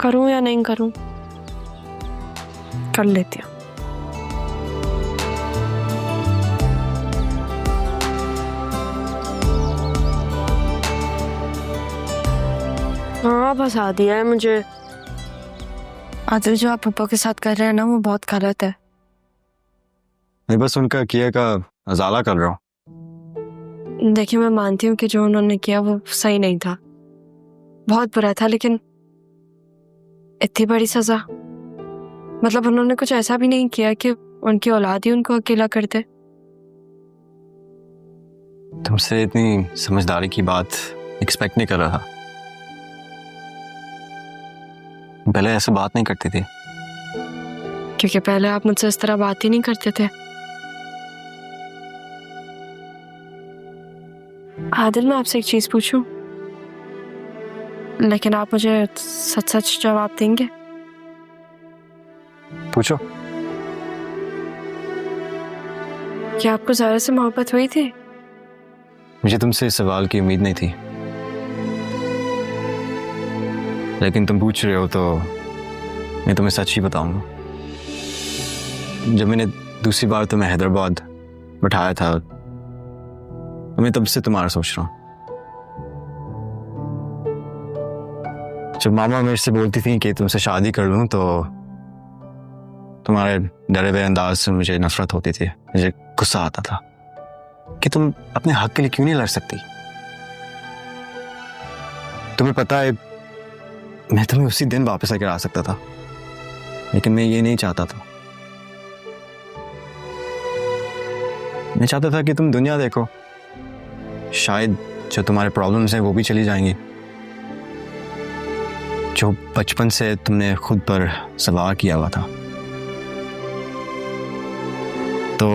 करूं या नहीं करूं? कर लेती हूँ। हाँ, फंसा दिया है मुझे। आदिल, जो आप पापा के साथ कर रहे हैं ना, वो बहुत गलत है। मैं बस उनका किए का अजाला कर रहा हूँ। देखिए, मैं मानती हूँ कि जो उन्होंने किया वो सही नहीं था, बहुत बुरा था, लेकिन इतनी बड़ी सजा, मतलब उन्होंने कुछ ऐसा भी नहीं किया कि उनकी औलाद ही उनको अकेला कर दे। तुमसे इतनी समझदारी की बात एक्सपेक्ट नहीं कर रहा। पहले ऐसे बात नहीं करती थी। क्योंकि पहले आप मुझसे इस तरह बात ही नहीं करते थे। आदिल, मैं आपसे एक चीज पूछूं, लेकिन आप मुझे सच सच जवाब देंगे? पूछो। क्या आपको ज़ारा से मोहब्बत हुई थी? मुझे तुमसे इस सवाल की उम्मीद नहीं थी, लेकिन तुम पूछ रहे हो तो मैं तुम्हें सच ही बताऊंगा। जब मैंने दूसरी बार तुम्हें हैदराबाद बैठाया था तो मैं तब से तुम्हारा सोच रहा हूँ। जब मामा मेरे से बोलती थी कि तुमसे शादी कर लूं तो तुम्हारे डरे हुए अंदाज से मुझे नफरत होती थी। मुझे गुस्सा आता था कि तुम अपने हक के लिए क्यों नहीं लड़ सकती। तुम्हें पता है, मैं तुम्हें उसी दिन वापस आकर आ सकता था, लेकिन मैं ये नहीं चाहता था। मैं चाहता था कि तुम दुनिया देखो, शायद जो तुम्हारे प्रॉब्लम्स हैं वो भी चली जाएंगी। जो बचपन से तुमने खुद पर सवार किया हुआ था। तो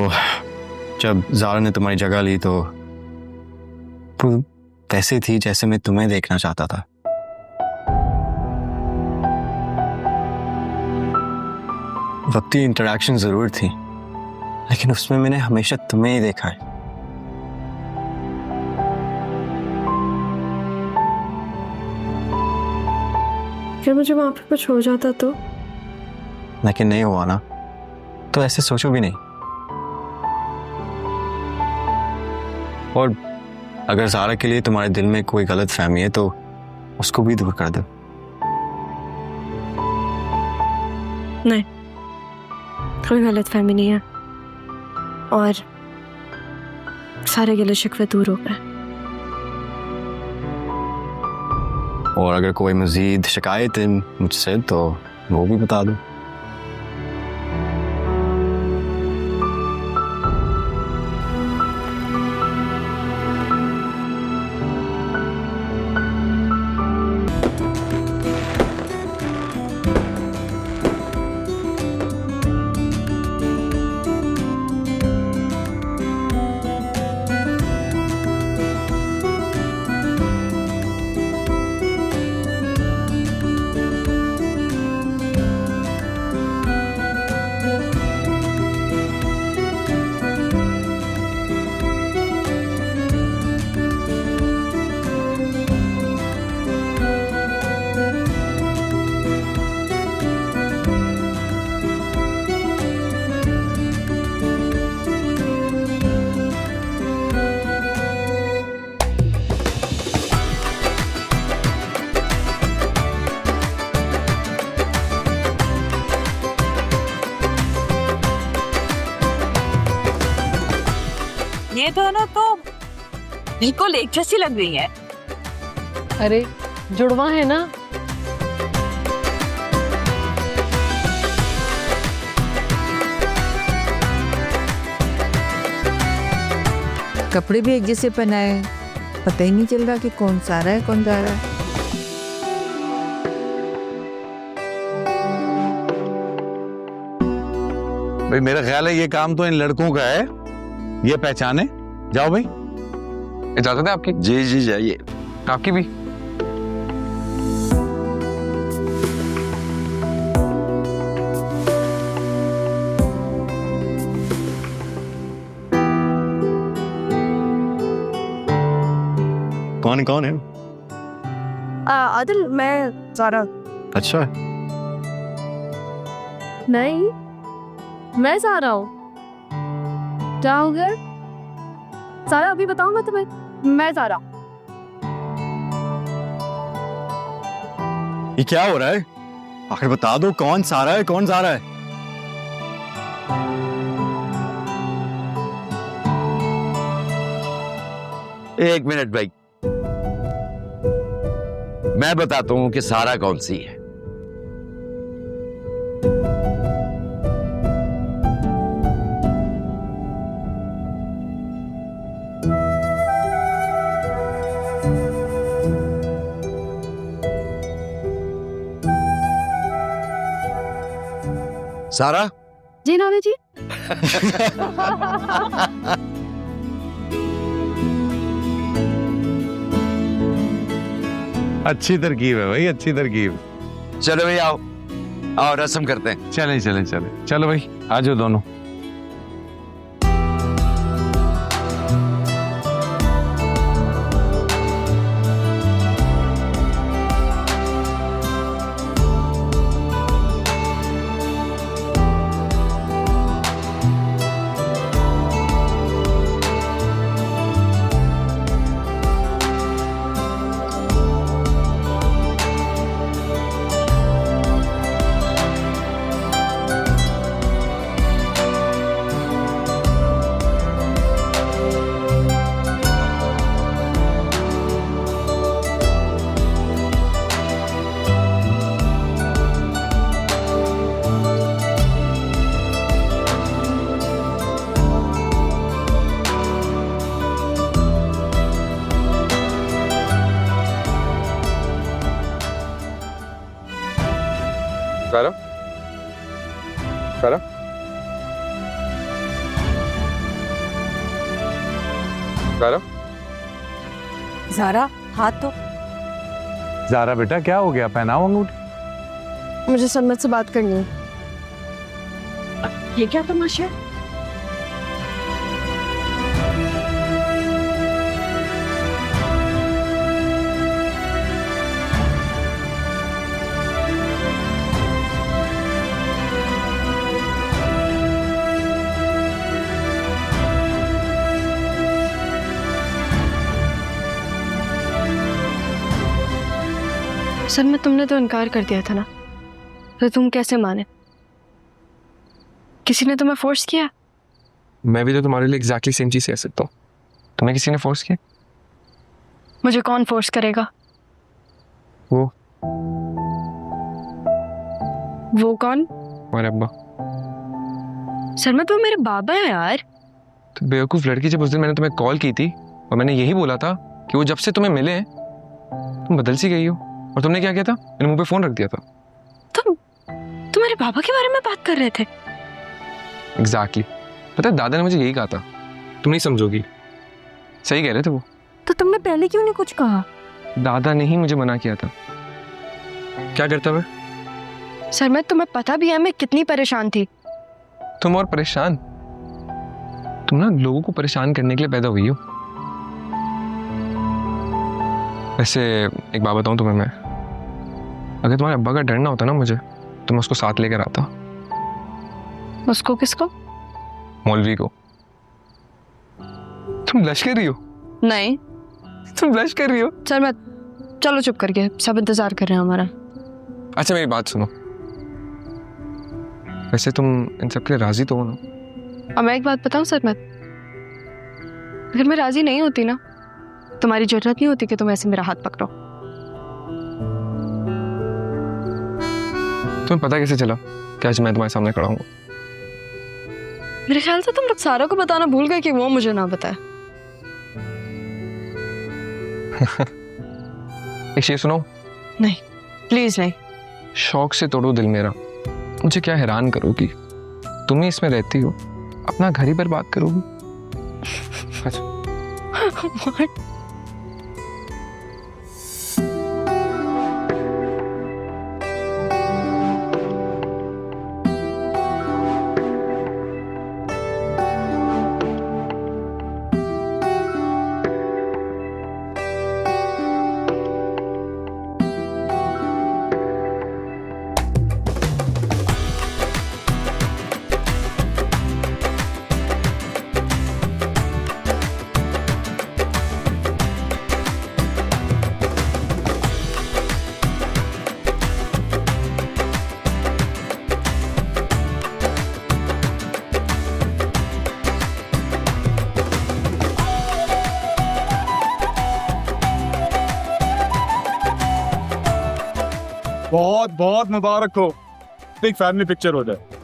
जब ज़ारा ने तुम्हारी जगह ली तो वो वैसे थी जैसे मैं तुम्हें देखना चाहता था। वक्ती इंटरेक्शन जरूर थी, लेकिन उसमें मैंने हमेशा तुम्हें ही देखा है। फिर मुझे वहां पे कुछ हो जाता तो? लेकिन नहीं हुआ ना, तो ऐसे सोचो भी नहीं। और अगर ज़ारा के लिए तुम्हारे दिल में कोई गलत फहमी है तो उसको भी दूर कर दो। नहीं, कोई गलत फहमी नहीं है और सारे गिले शिकवे दूर हो गए। और अगर कोई मजीद शिकायत है मुझसे तो वो भी बता दो। ये दोनों तो बिल्कुल एक जैसी लग रही है। अरे जुड़वा है ना। कपड़े भी एक जैसे पहनाए, पता ही नहीं चल रहा कि कौन सारा है कौन जा रहा है। भाई मेरा ख्याल है ये काम तो इन लड़कों का है, ये पहचाने। जाओ भाई। इजाजत है आपकी? जी जी जाइए। आपकी भी। कौन है? आदिल, मैं ज़ारा। अच्छा। नहीं, मैं ज़ारा हूँ। क्या हो गया? ज़ारा अभी बताऊँ मैं तुम्हें? मैं ज़ारा। ये क्या हो रहा है? आखिर बता दो, कौन सारा है कौन ज़ारा है? एक मिनट भाई, मैं बताता हूं कि सारा कौन सी है। सारा जी नाना जी। अच्छी तरकीब है भाई, अच्छी तरकीब। चलो भाई आओ आओ रस्म करते हैं। चले चले चले चलो भाई, आ जाओ दोनों। सारा सारा सारा ज़ारा हाथ तो। ज़ारा बेटा क्या हो गया, पहनाओ अंगूठी। मुझे सन्मत से बात करनी है। ये क्या तमाशा है? सन्मत, तुमने तो इनकार कर दिया था ना, तो तुम कैसे माने? किसी ने तुम्हें फोर्स किया? मैं भी तो तुम्हारे लिए एग्जैक्टली सेम चीज कह सकता हूँ। तुम्हें किसी ने फोर्स किया? मुझे कौन फोर्स करेगा? वो कौन? हमारे अब्बा। सन्मत, वो मेरे बाबा है यार। तो बेवकूफ लड़की, जब उस दिन मैंने तुम्हें कॉल की थी और मैंने यही बोला था कि वो जब से तुम्हें मिले तुम बदल सी गई हो, और तुमने क्या किया था? मैंने मुंह पे फोन रख दिया था। तुम तुम्हारे बाबा के बारे में बात कर रहे थे? एग्जैक्टली। पता है दादा ने मुझे यही कहा था, तुम नहीं समझोगी। सही कह रहे थे वो। तो तुमने पहले क्यों नहीं कुछ कहा? दादा ने ही मुझे मना किया था। क्या करता मैं? सन्मत, तुम्हें पता भी है मैं कितनी परेशान थी। तुम और परेशान? तुम ना लोगों को परेशान करने के लिए पैदा हुई हो। वैसे एक बात बताऊं तुम्हें, मैं अगर तुम्हारे अब्बा का डर ना होता ना मुझे, तो मैं उसको साथ लेकर आता। उसको? किसको? मौलवी को। तुम ब्लश कर रही हो? नहीं। तुम ब्लश कर रही हो? सन्मत, चलो चुप करके, सब इंतजार कर रहे हैं हमारा। अच्छा मेरी बात सुनो, वैसे तुम इन सब के लिए राजी तो हो ना? अब मैं एक बात बताऊं सन्मत, अगर मैं राजी नहीं होती ना, तुम्हारी जरूरत नहीं होती कि तुम ऐसे मेरा हाथ पकड़ो। तुम्हें पता कैसे चला कि आज मैं तुम्हारे सामने खड़ा हूँ? मेरे ख्याल से तुम लोग सारा को बताना भूल गए कि वो मुझे ना बताए। एक चीज सुनो। नहीं, प्लीज नहीं। शौक से तोड़ो दिल मेरा, मुझे क्या हैरान करोगी? तुम ही इसमें रहती हो, अपना घर ही बर्बाद करोगी। बहुत बहुत मुबारक हो, एक फैमिली पिक्चर हो जाए।